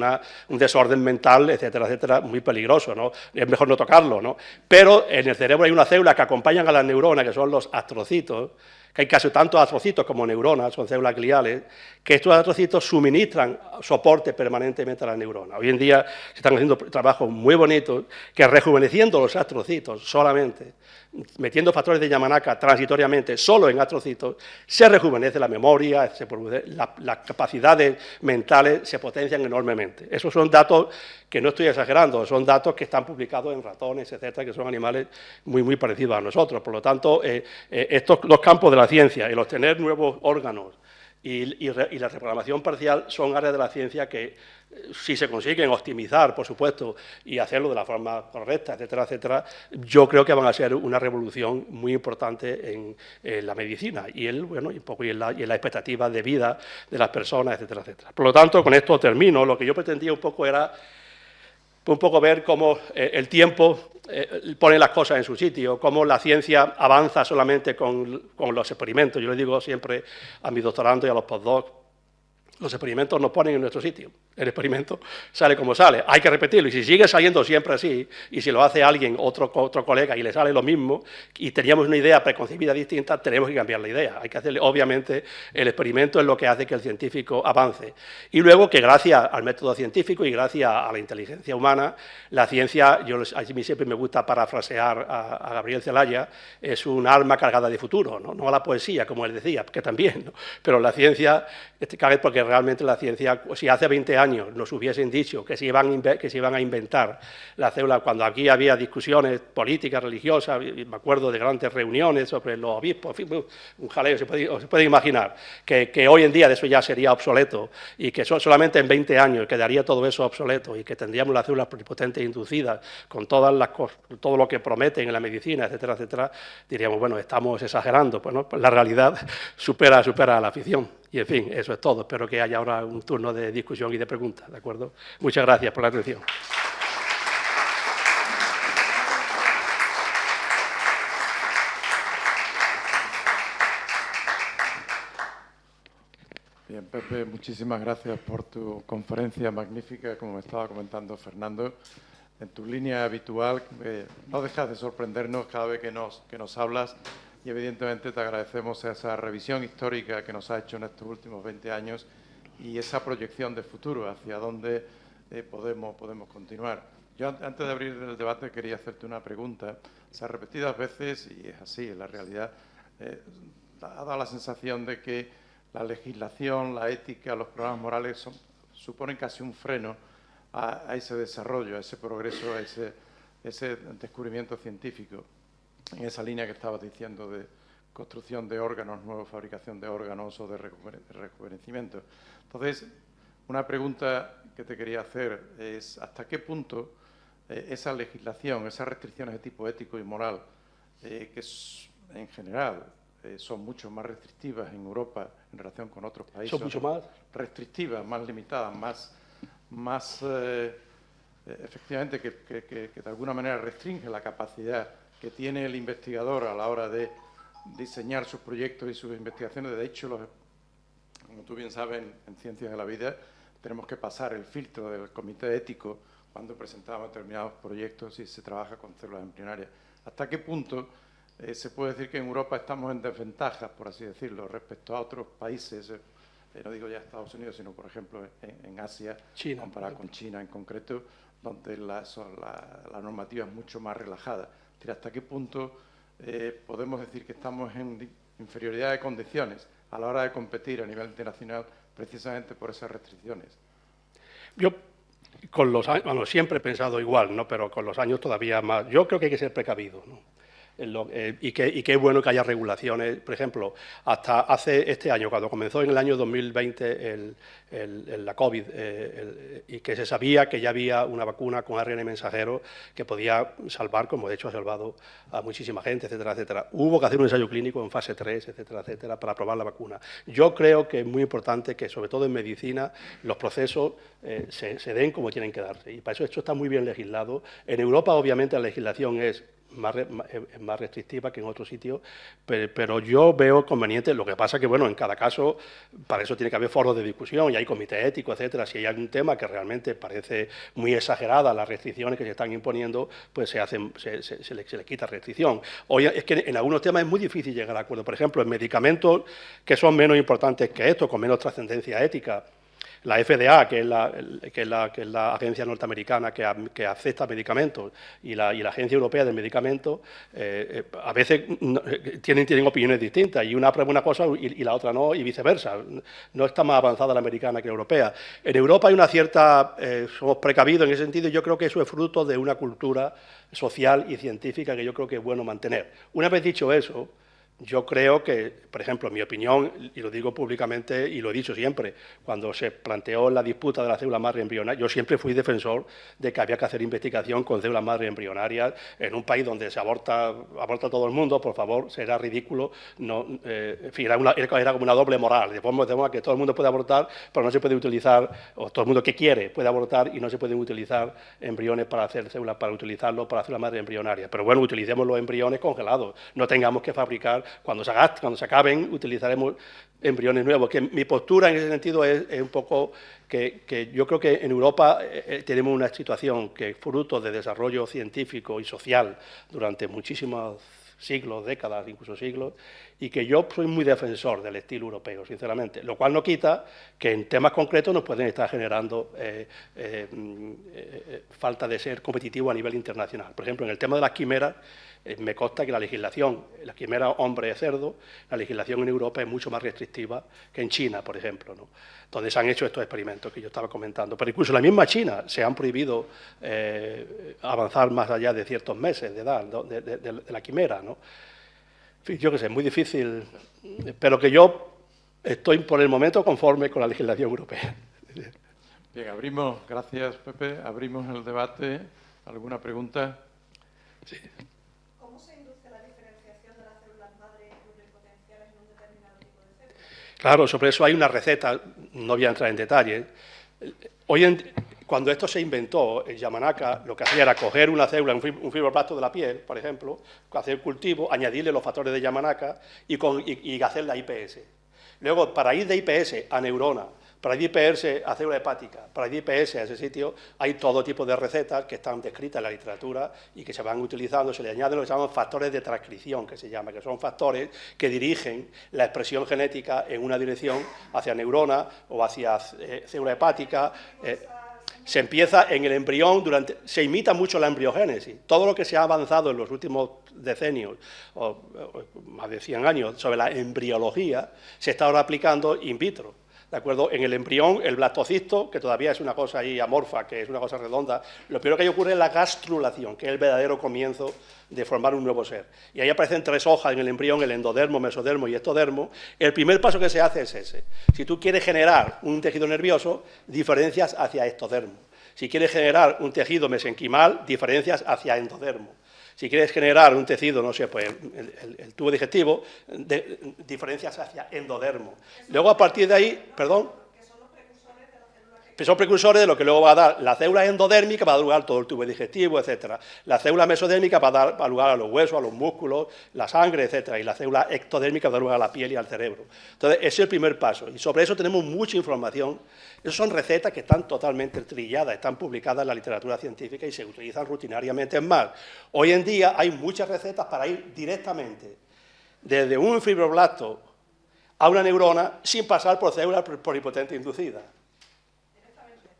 un desorden mental, etcétera, etcétera, muy peligroso, ¿no? Es mejor no tocarlo, ¿no? Pero en el cerebro hay unas células que acompañan a las neuronas, que son los astrocitos, que hay casi tantos astrocitos como neuronas, son células gliales, que estos astrocitos suministran soporte permanentemente a las neuronas. Hoy en día se están haciendo trabajos muy bonitos que, rejuveneciendo los astrocitos solamente, metiendo factores de Yamanaka transitoriamente solo en astrocitos, se rejuvenece la memoria, las capacidades mentales se potencian enormemente. Esos son datos que no estoy exagerando, son datos que están publicados en ratones, etcétera, que son animales muy, muy parecidos a nosotros. Por lo tanto, estos dos campos de la ciencia, el obtener nuevos órganos y la reprogramación parcial, son áreas de la ciencia que, si se consiguen optimizar, por supuesto, y hacerlo de la forma correcta, etcétera, etcétera, yo creo que van a ser una revolución muy importante en la medicina y en la expectativa de vida de las personas, etcétera, etcétera. Por lo tanto, con esto termino. Lo que yo pretendía un poco era ver cómo el tiempo pone las cosas en su sitio, cómo la ciencia avanza solamente con los experimentos. Yo le digo siempre a mis doctorandos y a los postdocs, los experimentos nos ponen en nuestro sitio. El experimento sale como sale, hay que repetirlo, y si sigue saliendo siempre así, y si lo hace alguien, otro colega, y le sale lo mismo, y teníamos una idea preconcebida distinta, tenemos que cambiar la idea. Hay que hacerle, obviamente, el experimento es lo que hace que el científico avance. Y luego que gracias al método científico y gracias a la inteligencia humana, la ciencia, a mí siempre me gusta parafrasear a Gabriel Celaya, es un arma cargada de futuro, no a la poesía, como él decía, que también, ¿no? Pero la ciencia, porque realmente la ciencia, si hace 20 años nos hubiesen dicho que se iban a inventar las células, cuando aquí había discusiones políticas, religiosas, y me acuerdo de grandes reuniones sobre los obispos, en fin, un jaleo, se puede imaginar, que hoy en día de eso ya sería obsoleto, y que solamente en 20 años quedaría todo eso obsoleto, y que tendríamos las células pluripotentes inducidas con todas las cosas, todo lo que prometen en la medicina, etcétera, etcétera, diríamos, bueno, estamos exagerando. Pues no, pues la realidad supera a la ficción. Y, en fin, eso es todo. Espero que haya ahora un turno de discusión y de preguntas, ¿de acuerdo? Muchas gracias por la atención. Bien, Pepe, muchísimas gracias por tu conferencia magnífica, como me estaba comentando Fernando. En tu línea habitual, no dejas de sorprendernos cada vez que nos hablas, y evidentemente te agradecemos esa revisión histórica que nos ha hecho en estos últimos 20 años y esa proyección de futuro, hacia dónde podemos continuar. Yo, antes de abrir el debate, quería hacerte una pregunta. Se ha repetido veces, y es así, en la realidad, ha dado la sensación de que la legislación, la ética, los programas morales suponen casi un freno a ese desarrollo, a ese progreso, a ese descubrimiento científico, en esa línea que estabas diciendo de construcción de órganos nuevos, fabricación de órganos o de rejuvenecimiento. Entonces, una pregunta que te quería hacer es ¿hasta qué punto esa legislación, esas restricciones de tipo ético y moral, que en general son mucho más restrictivas en Europa en relación con otros países? ¿Son mucho más? Restrictivas, más limitadas, más efectivamente, que de alguna manera restringe la capacidad que tiene el investigador a la hora de diseñar sus proyectos y sus investigaciones. De hecho, como tú bien sabes, en Ciencias de la Vida tenemos que pasar el filtro del comité ético cuando presentamos determinados proyectos y se trabaja con células embrionarias. ¿Hasta qué punto se puede decir que en Europa estamos en desventaja, por así decirlo, respecto a otros países, no digo ya Estados Unidos, sino, por ejemplo, en Asia, China, comparado con China en concreto, donde la normativa es mucho más relajada? ¿Hasta qué punto podemos decir que estamos en inferioridad de condiciones a la hora de competir a nivel internacional precisamente por esas restricciones? Yo, con los años, bueno, siempre he pensado igual, ¿no? Pero con los años todavía más. Yo creo que hay que ser precavido, ¿no? Y que es bueno que haya regulaciones. Por ejemplo, hasta hace este año, cuando comenzó en el año 2020 la COVID, y que se sabía que ya había una vacuna con ARN mensajero que podía salvar, como de hecho ha salvado a muchísima gente, etcétera, etcétera. Hubo que hacer un ensayo clínico en fase 3, etcétera, etcétera, para probar la vacuna. Yo creo que es muy importante que, sobre todo en medicina, los procesos se den como tienen que darse. Y para eso esto está muy bien legislado. En Europa, obviamente, la legislación es más restrictiva que en otros sitios, pero yo veo conveniente. Lo que pasa que, bueno, en cada caso, para eso tiene que haber foros de discusión y hay comités éticos, etcétera. Si hay algún tema que realmente parece muy exagerada las restricciones que se están imponiendo, pues se le quita restricción. Hoy es que en algunos temas es muy difícil llegar a acuerdo. Por ejemplo, en medicamentos que son menos importantes que esto, con menos trascendencia ética, la FDA, que es la agencia norteamericana que acepta medicamentos, y la Agencia Europea del Medicamento, a veces tienen opiniones distintas, y una aprueba una cosa y la otra no, y viceversa. No está más avanzada la americana que la europea. En Europa hay una cierta, somos precavidos en ese sentido, y yo creo que eso es fruto de una cultura social y científica que yo creo que es bueno mantener. Una vez dicho eso, yo creo que, por ejemplo, en mi opinión, y lo digo públicamente y lo he dicho siempre, cuando se planteó la disputa de las células madre embrionarias, yo siempre fui defensor de que había que hacer investigación con células madre embrionarias en un país donde se aborta todo el mundo. Por favor, será ridículo. No, en fin, era como una doble moral. De forma que todo el mundo puede abortar, pero no se puede utilizar, o todo el mundo que quiere puede abortar, y no se pueden utilizar embriones para hacer células, para utilizarlos para células madre embrionarias. Pero bueno, utilicemos los embriones congelados, no tengamos que fabricar. Cuando se acaben, utilizaremos embriones nuevos. Que mi postura en ese sentido es un poco que yo creo que en Europa tenemos una situación que es fruto de desarrollo científico y social durante muchísimos siglos, décadas, incluso siglos, y que yo soy muy defensor del estilo europeo, sinceramente, lo cual no quita que en temas concretos nos pueden estar generando falta de ser competitivo a nivel internacional. Por ejemplo, en el tema de las quimeras, me consta que la quimera hombre-cerdo, la legislación en Europa es mucho más restrictiva que en China, por ejemplo, ¿no? Donde se han hecho estos experimentos que yo estaba comentando. Pero incluso en la misma China se han prohibido avanzar más allá de ciertos meses de edad, ¿no? de la quimera, ¿no? En fin, yo qué sé, es muy difícil, pero que yo estoy por el momento conforme con la legislación europea. Bien, gracias Pepe, abrimos el debate. ¿Alguna pregunta? Sí. ¿Cómo se induce la diferenciación de las células madre pluripotenciales en un determinado tipo de células? Claro, sobre eso hay una receta, no voy a entrar en detalles. Cuando esto se inventó, el Yamanaka lo que hacía era coger una célula, un fibroblasto de la piel, por ejemplo, hacer cultivo, añadirle los factores de Yamanaka y hacer la IPS. Luego, para ir de IPS a neurona, para ir de IPS a célula hepática, para ir de IPS a ese sitio, hay todo tipo de recetas que están descritas en la literatura y que se van utilizando. Se le añaden lo que se llaman factores de transcripción, que se llama, que son factores que dirigen la expresión genética en una dirección hacia neurona o hacia célula hepática. Se empieza en el embrión, se imita mucho la embriogénesis. Todo lo que se ha avanzado en los últimos decenios, o más de 100 años, sobre la embriología, se está ahora aplicando in vitro. ¿De acuerdo? En el embrión, el blastocisto, que todavía es una cosa ahí amorfa, que es una cosa redonda, lo primero que ahí ocurre es la gastrulación, que es el verdadero comienzo de formar un nuevo ser. Y ahí aparecen 3 hojas en el embrión, el endodermo, mesodermo y ectodermo. El primer paso que se hace es ese. Si tú quieres generar un tejido nervioso, diferencias hacia ectodermo. Si quieres generar un tejido mesenquimal, diferencias hacia endodermo. Si quieres generar un tejido, no sé, pues el tubo digestivo, diferencias hacia endodermo. Luego, a partir de ahí, perdón. Que son los precursores de la célula que son precursores de lo que luego va a dar la célula endodérmica, va a dar lugar a todo el tubo digestivo, etcétera. La célula mesodérmica va a dar lugar a los huesos, a los músculos, la sangre, etcétera. Y la célula ectodérmica va a dar lugar a la piel y al cerebro. Entonces, ese es el primer paso. Y sobre eso tenemos mucha información. Esas son recetas que están totalmente trilladas, están publicadas en la literatura científica y se utilizan rutinariamente. Es más, hoy en día hay muchas recetas para ir directamente desde un fibroblasto a una neurona sin pasar por células pluripotentes inducidas.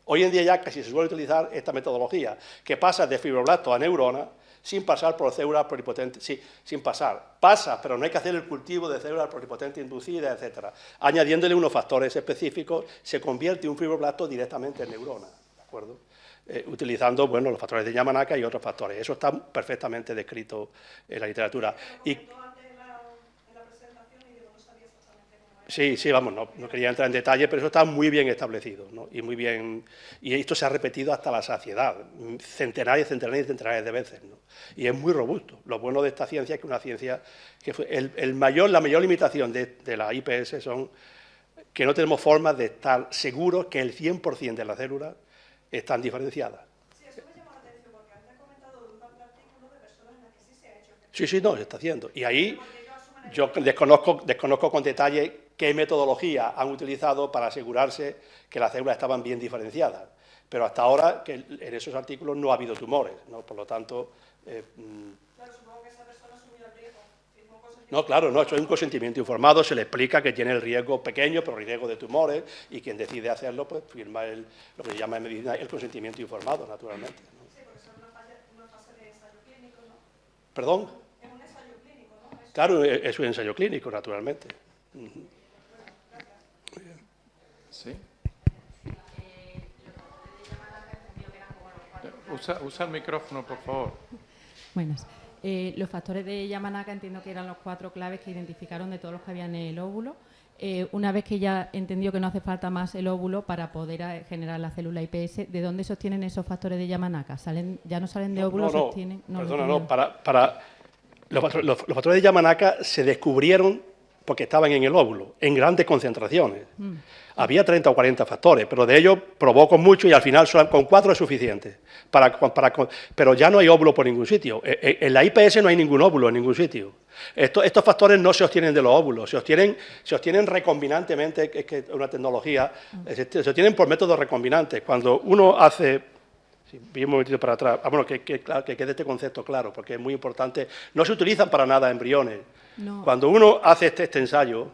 Hoy en día ya casi se suele utilizar esta metodología, que pasa de fibroblasto a neurona sin pasar por células pluripotentes, sí, sin pasar. Pasa, pero no hay que hacer el cultivo de células pluripotentes inducidas, etcétera. Añadiéndole unos factores específicos, se convierte un fibroblasto directamente en neurona, ¿de acuerdo? Utilizando, bueno, los factores de Yamanaka y otros factores. Eso está perfectamente descrito en la literatura. Y, sí, vamos, no quería entrar en detalle, pero eso está muy bien establecido, ¿no? Y muy bien, y esto se ha repetido hasta la saciedad, centenares de veces, ¿no? Y es muy robusto. Lo bueno de esta ciencia es que una ciencia que fue la mayor limitación de la IPS son que no tenemos formas de estar seguros que el 100% de las células están diferenciadas. Sí, eso me llamó la atención, porque antes ha comentado de un artículo de personas en las que sí se ha hecho. Sí, no, se está haciendo. Y ahí yo desconozco con detalle qué metodología han utilizado para asegurarse que las células estaban bien diferenciadas. Pero hasta ahora, que en esos artículos no ha habido tumores, ¿no? Por lo tanto... Claro, supongo que esa persona asumió el riesgo. No, claro, no, eso es un consentimiento informado, se le explica que tiene el riesgo pequeño, pero el riesgo de tumores, y quien decide hacerlo, pues firma lo que se llama en medicina el consentimiento informado, naturalmente, ¿no? Sí, porque eso es una fase de ensayo clínico, ¿no? ¿Perdón? Es un ensayo clínico, ¿no? Claro, es un ensayo clínico, naturalmente. ¿Sí? Usa el micrófono, por favor. Buenas. Los factores de Yamanaka entiendo que eran los 4 claves que identificaron de todos los que habían en el óvulo. Una vez que ya entendió que no hace falta más el óvulo para poder generar la célula IPS, ¿de dónde sostienen esos factores de Yamanaka? ¿Ya no salen de óvulo? Sostienen? Los factores de Yamanaka se descubrieron porque estaban en el óvulo, en grandes concentraciones. Había 30 o 40 factores, pero de ellos probó con mucho y al final con 4 es suficiente. Pero ya no hay óvulo por ningún sitio. En la IPS no hay ningún óvulo en ningún sitio. Estos factores no se obtienen de los óvulos, se obtienen recombinantemente, que es una tecnología, se obtienen por métodos recombinantes. Cuando uno hace... Sí, voy un momentito para atrás. Bueno, que quede este concepto claro, porque es muy importante. No se utilizan para nada embriones. No. Cuando uno hace este ensayo,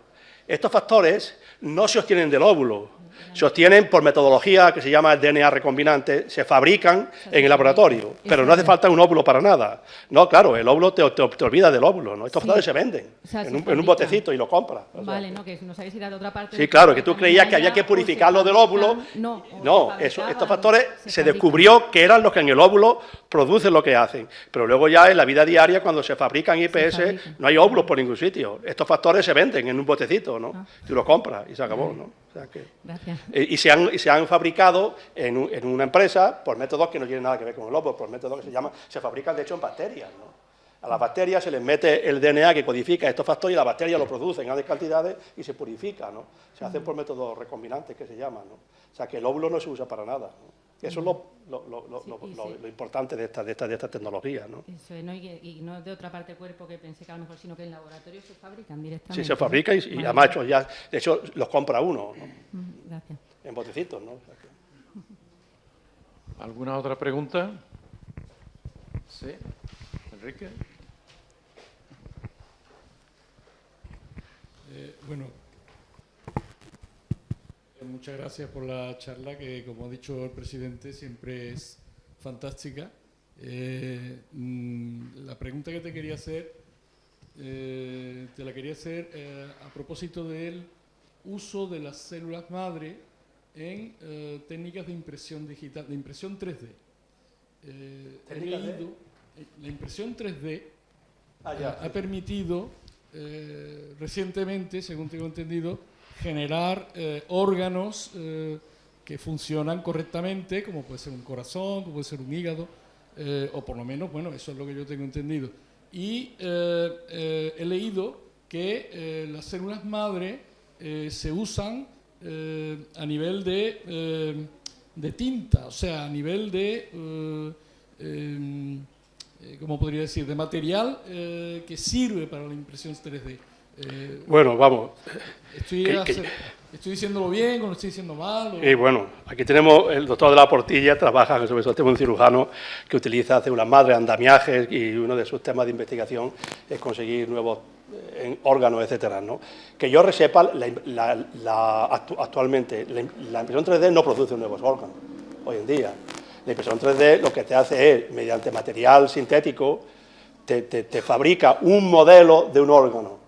estos factores no se obtienen del óvulo, se obtienen por metodología que se llama DNA recombinante, se fabrican en el laboratorio, pero no hace falta un óvulo para nada. No, claro, el óvulo te olvida del óvulo, ¿no? Estos factores se venden en un botecito y lo compras. Vale, no, que no sabéis ir a otra parte. Sí, claro, que tú creías que había que purificarlo del óvulo. No, estos factores se descubrió que eran los que en el óvulo producen lo que hacen. Pero luego ya en la vida diaria, cuando se fabrican IPS, no hay óvulos por ningún sitio. Estos factores se venden en un botecito, ¿no? Tú los compras y se acabó, ¿no? O sea que, y se han fabricado en una empresa por métodos que no tienen nada que ver con el óvulo, por métodos que se fabrican de hecho en bacterias, ¿no? A las bacterias se les mete el DNA que codifica estos factores y las bacterias lo producen en grandes cantidades y se purifica, ¿no? Se hacen por métodos recombinantes que se llaman, ¿no? O sea que el óvulo no se usa para nada, ¿no? Eso es lo importante de esta tecnología, ¿no? Eso, ¿no? Y no de otra parte del cuerpo que pensé que a lo mejor, sino que en laboratorio se fabrican directamente. Sí, se fabrica y además de hecho los compra uno, ¿no? Gracias. En botecitos, ¿no? O sea que... ¿Alguna otra pregunta? Sí, Enrique. Bueno, muchas gracias por la charla que, como ha dicho el presidente, siempre es fantástica. La pregunta que te quería hacer, a propósito del uso de las células madre en técnicas de impresión digital, de impresión 3D. He leído, la impresión 3D ha permitido recientemente, según tengo entendido, generar órganos que funcionan correctamente, como puede ser un corazón, como puede ser un hígado, o por lo menos, bueno, eso es lo que yo tengo entendido. Y he leído que las células madre se usan a nivel de de tinta, o sea, a nivel de, ¿cómo podría decir?, de material que sirve para la impresión 3D. Bueno, vamos. ¿Estoy diciéndolo bien o lo estoy diciendo mal? Y bueno, aquí tenemos el doctor de la Portilla, trabaja sobre todo un cirujano que utiliza células madre, andamiajes, y uno de sus temas de investigación es conseguir nuevos órganos, etcétera, ¿no? Que yo sepa, actualmente la impresión 3D no produce nuevos órganos hoy en día. La impresión 3D lo que te hace es, mediante material sintético, te fabrica un modelo de un órgano.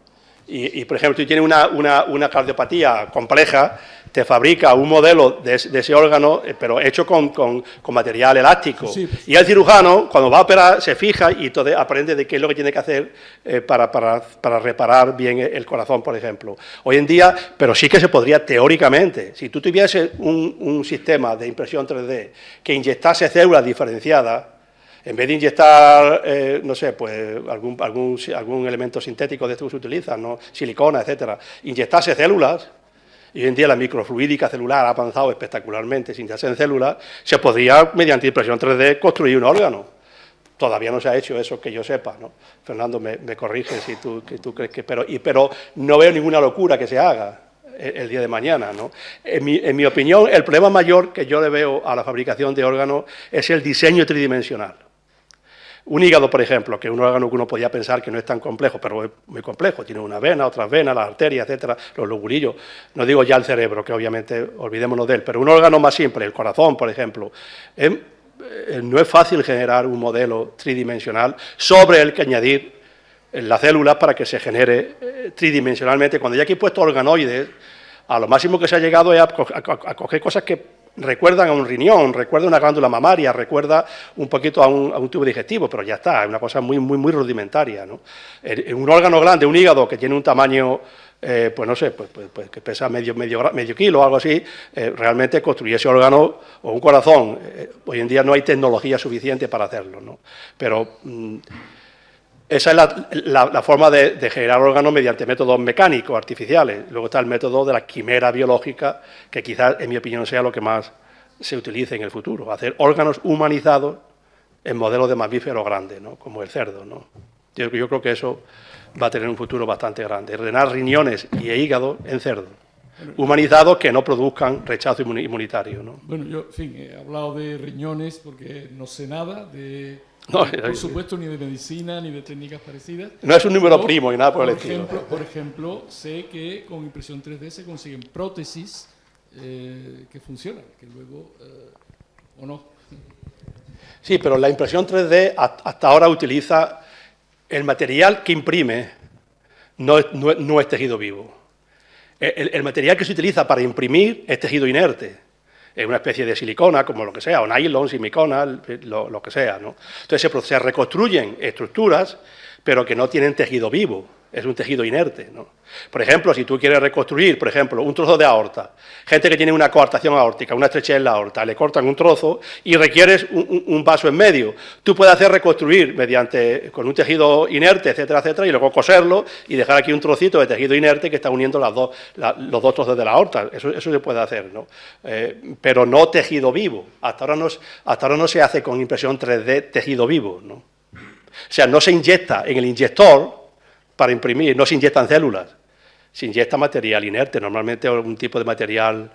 Y por ejemplo, si tienes una cardiopatía compleja, te fabrica un modelo de ese órgano, pero hecho con material elástico. Sí. Y el cirujano, cuando va a operar, se fija y entonces aprende de qué es lo que tiene que hacer para reparar bien el corazón, por ejemplo. Hoy en día, pero sí que se podría teóricamente, si tú tuvieses un sistema de impresión 3D que inyectase células diferenciadas, en vez de inyectar, no sé, pues algún elemento sintético de estos que se utilizan, ¿no? Silicona, etcétera, inyectarse células, y hoy en día la microfluídica celular ha avanzado espectacularmente, sin inyectarse en células, se podría, mediante impresión 3D, construir un órgano. Todavía no se ha hecho eso, que yo sepa, ¿no? Fernando, me corrige si tú crees que... Pero no veo ninguna locura que se haga el día de mañana, ¿no? En mi opinión, el problema mayor que yo le veo a la fabricación de órganos es el diseño tridimensional. Un hígado, por ejemplo, que es un órgano que uno podía pensar que no es tan complejo, pero es muy complejo. Tiene una vena, otras venas, las arterias, etcétera, los loburillos. No digo ya el cerebro, que obviamente olvidémonos de él, pero un órgano más simple, el corazón, por ejemplo, no es fácil generar un modelo tridimensional sobre el que añadir las células para que se genere tridimensionalmente. Cuando ya aquí he puesto organoides, a lo máximo que se ha llegado es a coger cosas que recuerdan a un riñón, recuerda a una glándula mamaria, recuerda un poquito a un tubo digestivo, pero ya está, es una cosa muy rudimentaria, ¿no? En un órgano grande, un hígado que tiene un tamaño, pues no sé, pues que pesa medio kilo o algo así, realmente construir ese órgano, o un corazón, hoy en día no hay tecnología suficiente para hacerlo, ¿no? Pero esa es la forma de generar órganos mediante métodos mecánicos, artificiales. Luego está el método de la quimera biológica, que quizás, en mi opinión, sea lo que más se utilice en el futuro. Hacer órganos humanizados en modelos de mamíferos grandes, ¿no? Como el cerdo, ¿no? Yo creo que eso va a tener un futuro bastante grande. Ordenar riñones y hígado en cerdo, humanizados que no produzcan rechazo inmunitario, ¿no? Bueno, yo, en fin, he hablado de riñones porque no sé nada de... No, por supuesto, ni de medicina, ni de técnicas parecidas. No es un número primo y nada por el estilo. Por ejemplo, sé que con impresión 3D se consiguen prótesis que funcionan, que luego, ¿o no? Sí, pero la impresión 3D hasta ahora utiliza el material que imprime, no es tejido vivo. El material que se utiliza para imprimir es tejido inerte. Es una especie de silicona, como lo que sea, o nylon, silicona, lo que sea, ¿no? Entonces se reconstruyen estructuras, pero que no tienen tejido vivo, es un tejido inerte, ¿no? Por ejemplo, si tú quieres reconstruir, por ejemplo, un trozo de aorta, gente que tiene una coartación aórtica, una estrechez en la aorta, le cortan un trozo y requieres un vaso en medio. Tú puedes reconstruir con un tejido inerte, etcétera, etcétera, y luego coserlo y dejar aquí un trocito de tejido inerte que está uniendo los dos trozos de la aorta. Eso se puede hacer, ¿no? Pero no tejido vivo. Hasta ahora no se hace con impresión 3D tejido vivo, ¿no? O sea, no se inyecta en el inyector para imprimir, no se inyectan células. Se inyecta material inerte, normalmente algún tipo de material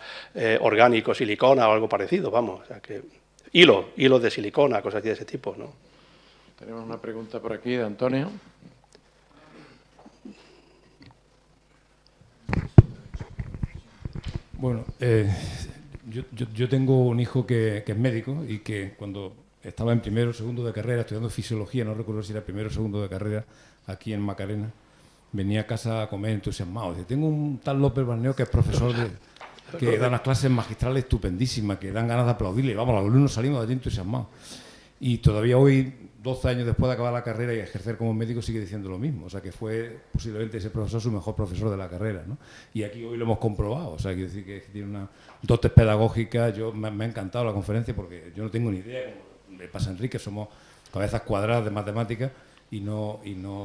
orgánico, silicona o algo parecido, vamos. O sea que hilos de silicona, cosas de ese tipo, ¿no? Tenemos una pregunta por aquí de Antonio. Bueno, yo tengo un hijo que es médico y que cuando estaba en primero o segundo de carrera estudiando fisiología, no recuerdo si era primero o segundo de carrera, aquí en Macarena, venía a casa a comer entusiasmado. Dice, tengo un tal López Barneo que es profesor que da unas clases magistrales estupendísimas, que dan ganas de aplaudirle. Vamos, los alumnos salimos de allí entusiasmados. Y todavía hoy, 12 años después de acabar la carrera y ejercer como médico, sigue diciendo lo mismo. O sea, que fue posiblemente ese profesor su mejor profesor de la carrera, ¿no? Y aquí hoy lo hemos comprobado. O sea, quiero decir que tiene una dotes pedagógicas. Me ha encantado la conferencia porque yo no tengo ni idea, como le pasa a Enrique, somos cabezas cuadradas de matemáticas. Y no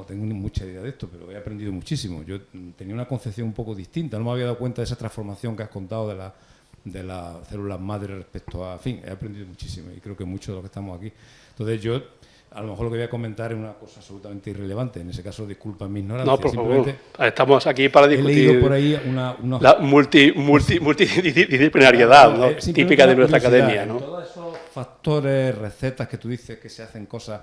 tengo ni mucha idea de esto, pero he aprendido muchísimo. Yo tenía una concepción un poco distinta, no me había dado cuenta de esa transformación que has contado de las células madre respecto a... En fin, he aprendido muchísimo y creo que muchos de los que estamos aquí. Entonces yo, a lo mejor lo que voy a comentar es una cosa absolutamente irrelevante. En ese caso, disculpa mi ignorancia. No, por favor. Estamos aquí para discutir. He leído por ahí la multidisciplinariedad, ¿no? Típica de nuestra academia, ¿no? Todos esos factores, recetas que tú dices que se hacen cosas,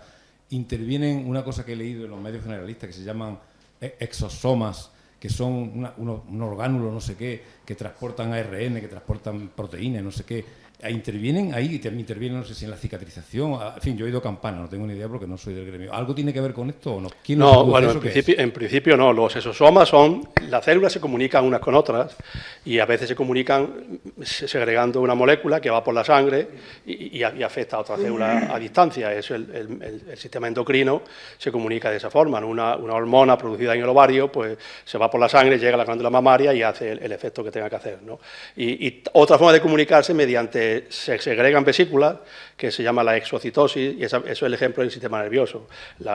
intervienen una cosa que he leído en los medios generalistas que se llaman exosomas, que son unos orgánulos, no sé qué, que transportan ARN, que transportan proteínas, no sé qué. Intervienen ahí y también intervienen, no sé si en la cicatrización. En fin, yo he oído campana, no tengo ni idea porque no soy del gremio. ¿Algo tiene que ver con esto o no? ¿Quién no, bueno, en principio no. Los exosomas las células se comunican unas con otras y a veces se comunican segregando una molécula que va por la sangre y afecta a otra célula a distancia. Eso el sistema endocrino se comunica de esa forma, ¿no? Una hormona producida en el ovario, pues se va por la sangre, llega a la glándula mamaria y hace el efecto que tenga que hacer, ¿no? Y otra forma de comunicarse mediante se segregan vesículas, que se llama la exocitosis, y eso es el ejemplo del sistema nervioso.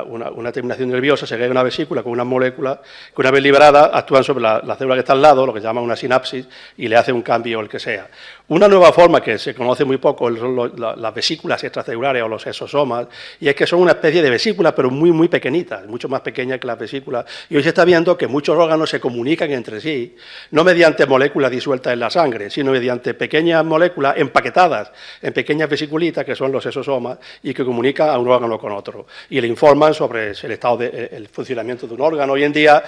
Una terminación nerviosa segrega una vesícula con una molécula que una vez liberada actúan sobre la célula que está al lado, lo que se llama una sinapsis, y le hace un cambio el que sea. Una nueva forma que se conoce muy poco son las vesículas extracelulares o los exosomas, y es que son una especie de vesículas, pero muy, muy pequeñitas, mucho más pequeñas que las vesículas. Y hoy se está viendo que muchos órganos se comunican entre sí, no mediante moléculas disueltas en la sangre, sino mediante pequeñas moléculas empaquetadas en pequeñas vesiculitas, que son los exosomas, y que comunican a un órgano con otro. Y le informan sobre el estado el funcionamiento de un órgano. Hoy en día,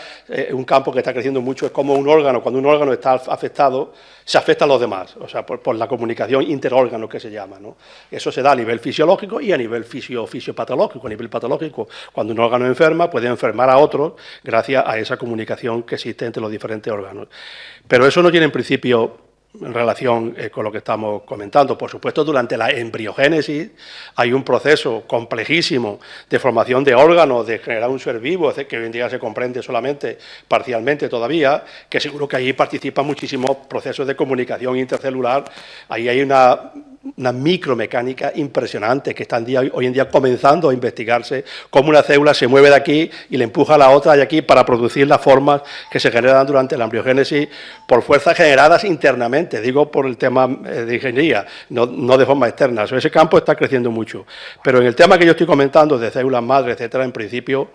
un campo que está creciendo mucho es como un órgano, cuando un órgano está afectado, se afectan los demás, o sea, por la comunicación interórgano que se llama, ¿no? Eso se da a nivel fisiológico y a nivel fisiopatológico. A nivel patológico, cuando un órgano enferma, puede enfermar a otros gracias a esa comunicación que existe entre los diferentes órganos. Pero eso no tiene en principio en relación con lo que estamos comentando. Por supuesto, durante la embriogénesis hay un proceso complejísimo de formación de órganos, de generar un ser vivo, que hoy en día se comprende solamente parcialmente todavía, que seguro que ahí participan muchísimos procesos de comunicación intercelular. Ahí hay una micromecánica impresionante que está hoy en día comenzando a investigarse, cómo una célula se mueve de aquí y le empuja a la otra de aquí para producir las formas que se generan durante la embriogénesis por fuerzas generadas internamente, digo por el tema de ingeniería, no de forma externa. Ese campo está creciendo mucho. Pero en el tema que yo estoy comentando de células madre, etcétera, en principio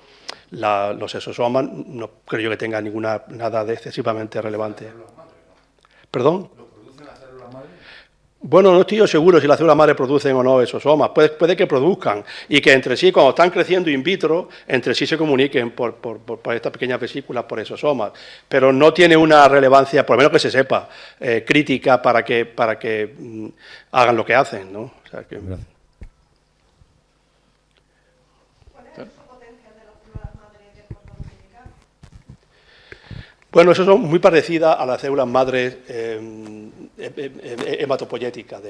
los exosomas no creo yo que tengan nada de excesivamente relevante. ¿Perdón? Bueno, no estoy yo seguro si las células madre producen o no exosomas. Puede que produzcan y que entre sí, cuando están creciendo in vitro, entre sí se comuniquen por estas pequeñas vesículas, por exosomas. Pero no tiene una relevancia, por lo menos que se sepa, crítica para que hagan lo que hacen, ¿no? O sea que... ¿Cuál es el potencial de las células madre del cordón umbilical? Bueno, eso son muy parecidas a las células madres hematopoyéticas.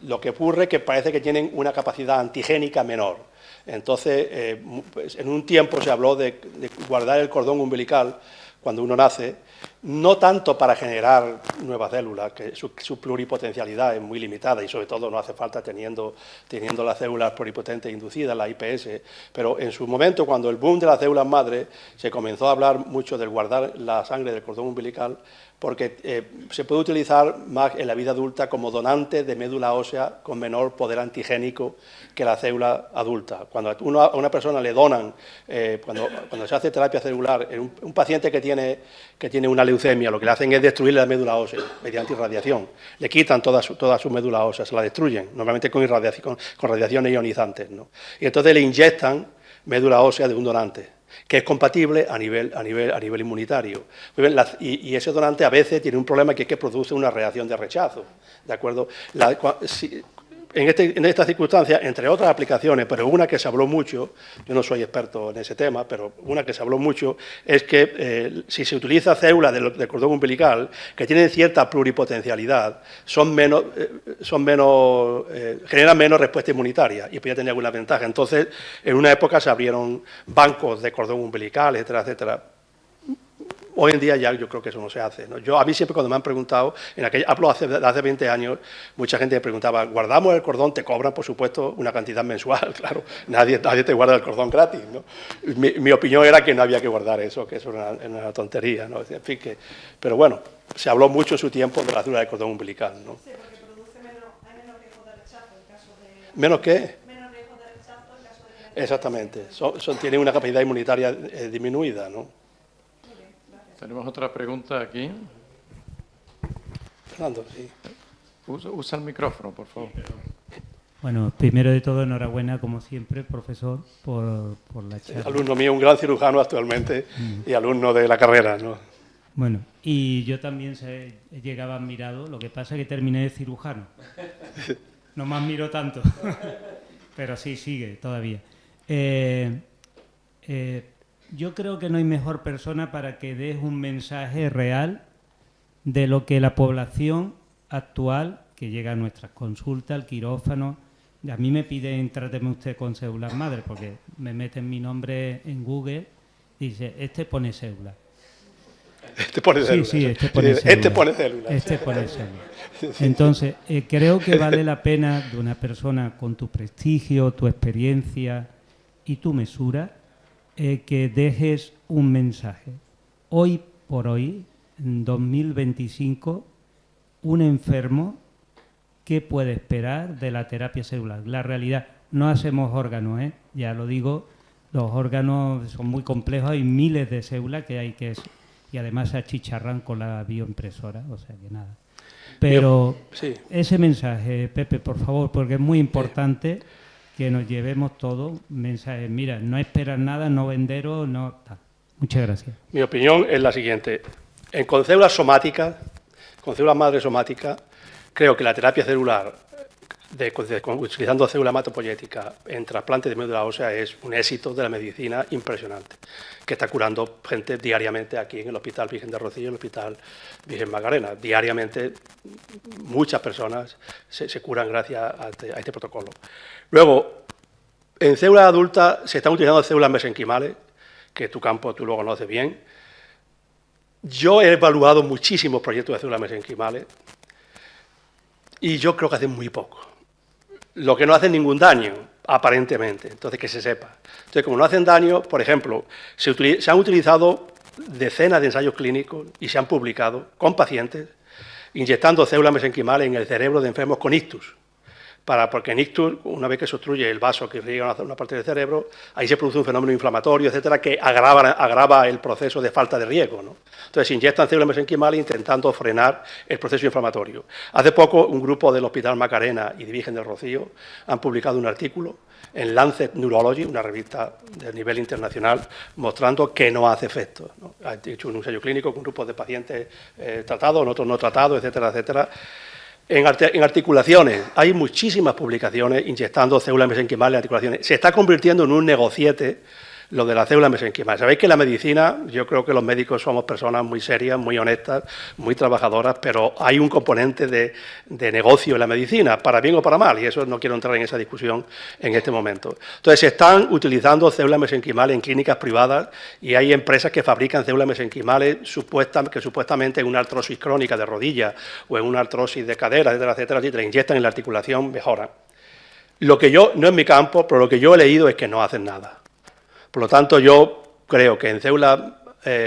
Lo que ocurre es que parece que tienen una capacidad antigénica menor. Entonces, pues, en un tiempo se habló de guardar el cordón umbilical cuando uno nace, no tanto para generar nuevas células, que su pluripotencialidad es muy limitada y sobre todo no hace falta teniendo las células pluripotentes inducidas, la IPS, pero en su momento, cuando el boom de las células madre, se comenzó a hablar mucho del guardar la sangre del cordón umbilical, porque se puede utilizar más en la vida adulta como donante de médula ósea con menor poder antigénico que la célula adulta. Cuando a una persona le donan, cuando se hace terapia celular, en un paciente que tiene una leucemia, lo que le hacen es destruirle la médula ósea mediante irradiación. Le quitan toda su médula ósea, se la destruyen, normalmente con radiaciones ionizantes, ¿no? Y entonces le inyectan médula ósea de un donante, que es compatible a nivel inmunitario. Y ese donante a veces tiene un problema, que es que produce una reacción de rechazo, ¿de acuerdo? En esta circunstancia, entre otras aplicaciones, pero una que se habló mucho, yo no soy experto en ese tema, pero una que se habló mucho, es que si se utiliza células del cordón umbilical que tienen cierta pluripotencialidad, generan menos respuesta inmunitaria y podría tener alguna ventaja. Entonces, en una época se abrieron bancos de cordón umbilical, etcétera, etcétera. Hoy en día ya yo creo que eso no se hace, ¿no? A mí siempre cuando me han preguntado, hablo hace 20 años, mucha gente me preguntaba, ¿guardamos el cordón? Te cobran, por supuesto, una cantidad mensual, claro. Nadie te guarda el cordón gratis, ¿no? Mi opinión era que no había que guardar eso, que eso era una tontería, ¿no? En fin, pero bueno, se habló mucho en su tiempo de la célula del cordón umbilical, ¿no? Sí, porque produce hay menos riesgo de rechazo en caso de... ¿Menos qué? Menos riesgo de rechazo en caso de... Exactamente. Tienen una capacidad inmunitaria disminuida, ¿no? Tenemos otra pregunta aquí. Fernando, sí. Usa el micrófono, por favor. Bueno, primero de todo, enhorabuena, como siempre, profesor, por la charla. Alumno mío, un gran cirujano actualmente y alumno de la carrera, ¿no? Bueno, y yo también llegaba admirado, lo que pasa es que terminé de cirujano. No me admiro tanto, pero sí, sigue todavía. Yo creo que no hay mejor persona para que des un mensaje real de lo que la población actual, que llega a nuestras consultas, al quirófano, a mí me piden, tráteme usted con células madre, porque me meten mi nombre en Google y dice, este pone célula. Este pone célula. Sí, este pone célula. Este pone célula. Este pone célula. Entonces, creo que vale la pena de una persona con tu prestigio, tu experiencia y tu mesura, que dejes un mensaje. Hoy por hoy, en 2025, un enfermo, ¿qué puede esperar de la terapia celular? La realidad, no hacemos órganos, ya lo digo, los órganos son muy complejos, hay miles de células que hay que... Y además se achicharran con la bioimpresora, o sea que nada. Pero sí. Ese mensaje, Pepe, por favor, porque es muy importante que nos llevemos todo mensajes. Mira, no esperar nada, no venderos, no tal. Muchas gracias. Mi opinión es la siguiente. Con células somáticas, con células madre somáticas, creo que la terapia celular, utilizando célula hematopoyética en trasplante de médula ósea, es un éxito de la medicina impresionante, que está curando gente diariamente aquí en el Hospital Virgen de Rocío y el Hospital Virgen Macarena. Diariamente muchas personas se curan gracias a este protocolo. Luego, en células adultas se están utilizando células mesenquimales, que tu campo tú lo conoces bien. Yo he evaluado muchísimos proyectos de células mesenquimales y yo creo que hacen muy poco. Lo que no hacen ningún daño, aparentemente, entonces que se sepa. Entonces, como no hacen daño, por ejemplo, se han utilizado decenas de ensayos clínicos y se han publicado con pacientes inyectando células mesenquimales en el cerebro de enfermos con ictus. Porque en ictus, una vez que se obstruye el vaso que irriga una parte del cerebro, ahí se produce un fenómeno inflamatorio, etcétera, que agrava el proceso de falta de riego, ¿no? Entonces se inyectan células mesenquimales intentando frenar el proceso inflamatorio. Hace poco un grupo del Hospital Macarena y de Virgen del Rocío han publicado un artículo en Lancet Neurology, una revista de nivel internacional, mostrando que no hace efecto, ¿no? Ha hecho un ensayo clínico con grupos de pacientes tratados, otros no tratados, etcétera, etcétera. En articulaciones, hay muchísimas publicaciones inyectando células mesenquimales en articulaciones. Se está convirtiendo en un negociete lo de las células mesenquimales. Sabéis que en la medicina, yo creo que los médicos somos personas muy serias, muy honestas, muy trabajadoras, pero hay un componente de negocio en la medicina, para bien o para mal, y eso no quiero entrar en esa discusión en este momento. Entonces, se están utilizando células mesenquimales en clínicas privadas y hay empresas que fabrican células mesenquimales que supuestamente en una artrosis crónica de rodilla o en una artrosis de cadera, etcétera, etcétera, etcétera, inyectan en la articulación, mejoran. Lo que yo, no es mi campo, pero lo que yo he leído es que no hacen nada. Por lo tanto, yo creo que en célula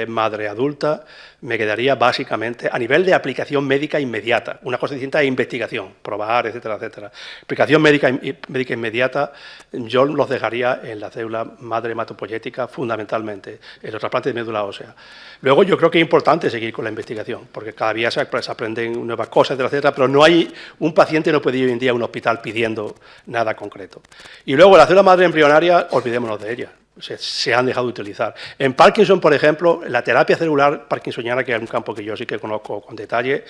madre adulta me quedaría básicamente a nivel de aplicación médica inmediata. Una cosa distinta es investigación, probar, etcétera, etcétera. Aplicación médica inmediata, yo los dejaría en la célula madre hematopoyética fundamentalmente, en los trasplantes de médula ósea. Luego yo creo que es importante seguir con la investigación, porque cada día se aprenden nuevas cosas, etcétera, etcétera, pero no hay, un paciente no puede ir hoy en día a un hospital pidiendo nada concreto. Y luego la célula madre embrionaria, olvidémonos de ella. Se han dejado de utilizar. En Parkinson, por ejemplo, la terapia celular parkinsoniana, que es un campo que yo sí que conozco con detalle,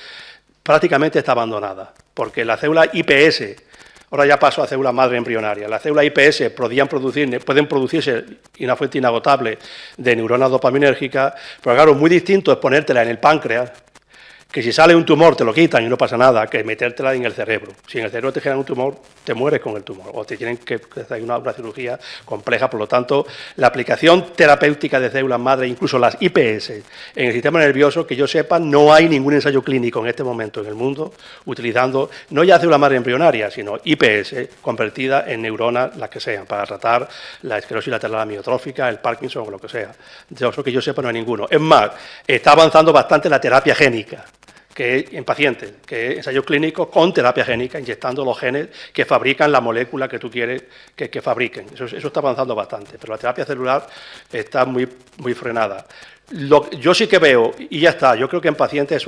prácticamente está abandonada, porque la célula IPS, ahora ya paso a célula madre embrionaria, la célula IPS pueden producirse una fuente inagotable de neuronas dopaminérgicas, pero claro, muy distinto es ponértela en el páncreas que si sale un tumor te lo quitan y no pasa nada, que metértela en el cerebro. Si en el cerebro te generan un tumor, te mueres con el tumor o te tienen que hacer una cirugía compleja. Por lo tanto, la aplicación terapéutica de células madre, incluso las IPS, en el sistema nervioso, que yo sepa, no hay ningún ensayo clínico en este momento en el mundo utilizando no ya células madre embrionaria, sino IPS convertidas en neuronas, las que sean, para tratar la esclerosis lateral amiotrófica, el Parkinson o lo que sea. De eso que yo sepa no hay ninguno. Es más, está avanzando bastante la terapia génica, que en pacientes, que es ensayo clínico con terapia génica, inyectando los genes que fabrican la molécula que tú quieres que fabriquen. Eso está avanzando bastante, pero la terapia celular está muy frenada. Yo sí que veo, y ya está, yo creo que en pacientes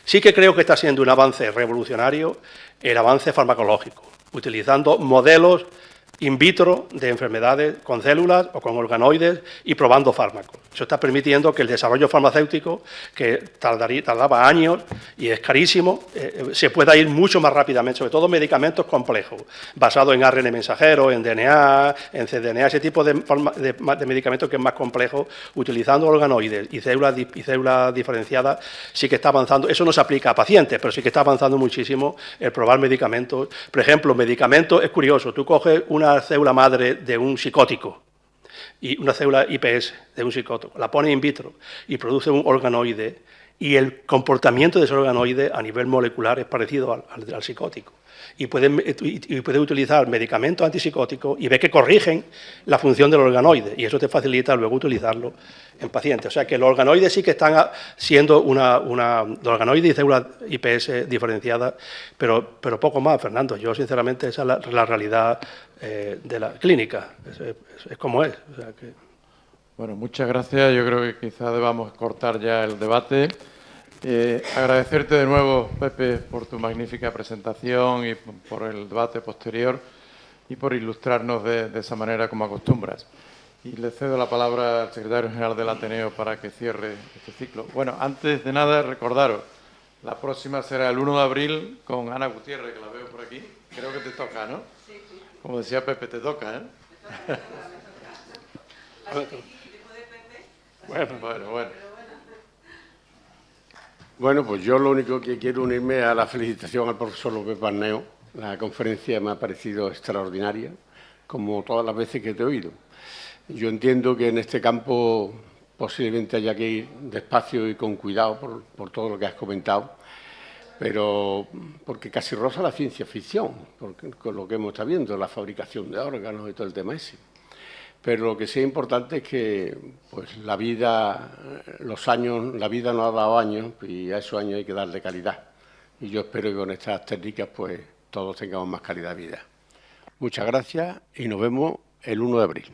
sí que creo que está siendo un avance revolucionario el avance farmacológico, utilizando modelos in vitro de enfermedades con células o con organoides y probando fármacos. Eso está permitiendo que el desarrollo farmacéutico, que tardaba años y es carísimo, se pueda ir mucho más rápidamente, sobre todo medicamentos complejos, basados en ARN mensajero, en DNA, en cDNA, ese tipo de medicamentos que es más complejo, utilizando organoides y células diferenciadas, sí que está avanzando. Eso no se aplica a pacientes, pero sí que está avanzando muchísimo el probar medicamentos. Por ejemplo, medicamentos, es curioso, tú coges una célula madre de un psicótico y una célula IPS de un psicótico, la pones in vitro y produce un organoide y el comportamiento de ese organoide a nivel molecular es parecido al psicótico. Y puedes utilizar medicamentos antipsicóticos y ves que corrigen la función del organoide y eso te facilita luego utilizarlo en pacientes. O sea que los organoides sí que están siendo los organoides y células IPS diferenciadas, pero poco más, Fernando. Yo, sinceramente, esa es la realidad de la clínica. Es como es. O sea que... Bueno, muchas gracias. Yo creo que quizás debamos cortar ya el debate. Agradecerte de nuevo, Pepe, por tu magnífica presentación y por el debate posterior y por ilustrarnos de esa manera como acostumbras. Y le cedo la palabra al secretario general del Ateneo para que cierre este ciclo. Bueno, antes de nada, recordaros, la próxima será el 1 de abril con Ana Gutiérrez, que la veo por aquí. Creo que te toca, ¿no? Sí, sí. Como decía Pepe, te toca, ¿eh? Bueno. Bueno, pues yo lo único que quiero unirme a la felicitación al profesor López Barneo. La conferencia me ha parecido extraordinaria, como todas las veces que te he oído. Yo entiendo que en este campo posiblemente haya que ir despacio y con cuidado por todo lo que has comentado, pero porque casi roza la ciencia ficción, con lo que hemos estado viendo, la fabricación de órganos y todo el tema ese. Pero lo que sí es importante es que pues, la vida nos ha dado años y a esos años hay que darle calidad. Y yo espero que con estas técnicas pues, todos tengamos más calidad de vida. Muchas gracias y nos vemos el 1 de abril.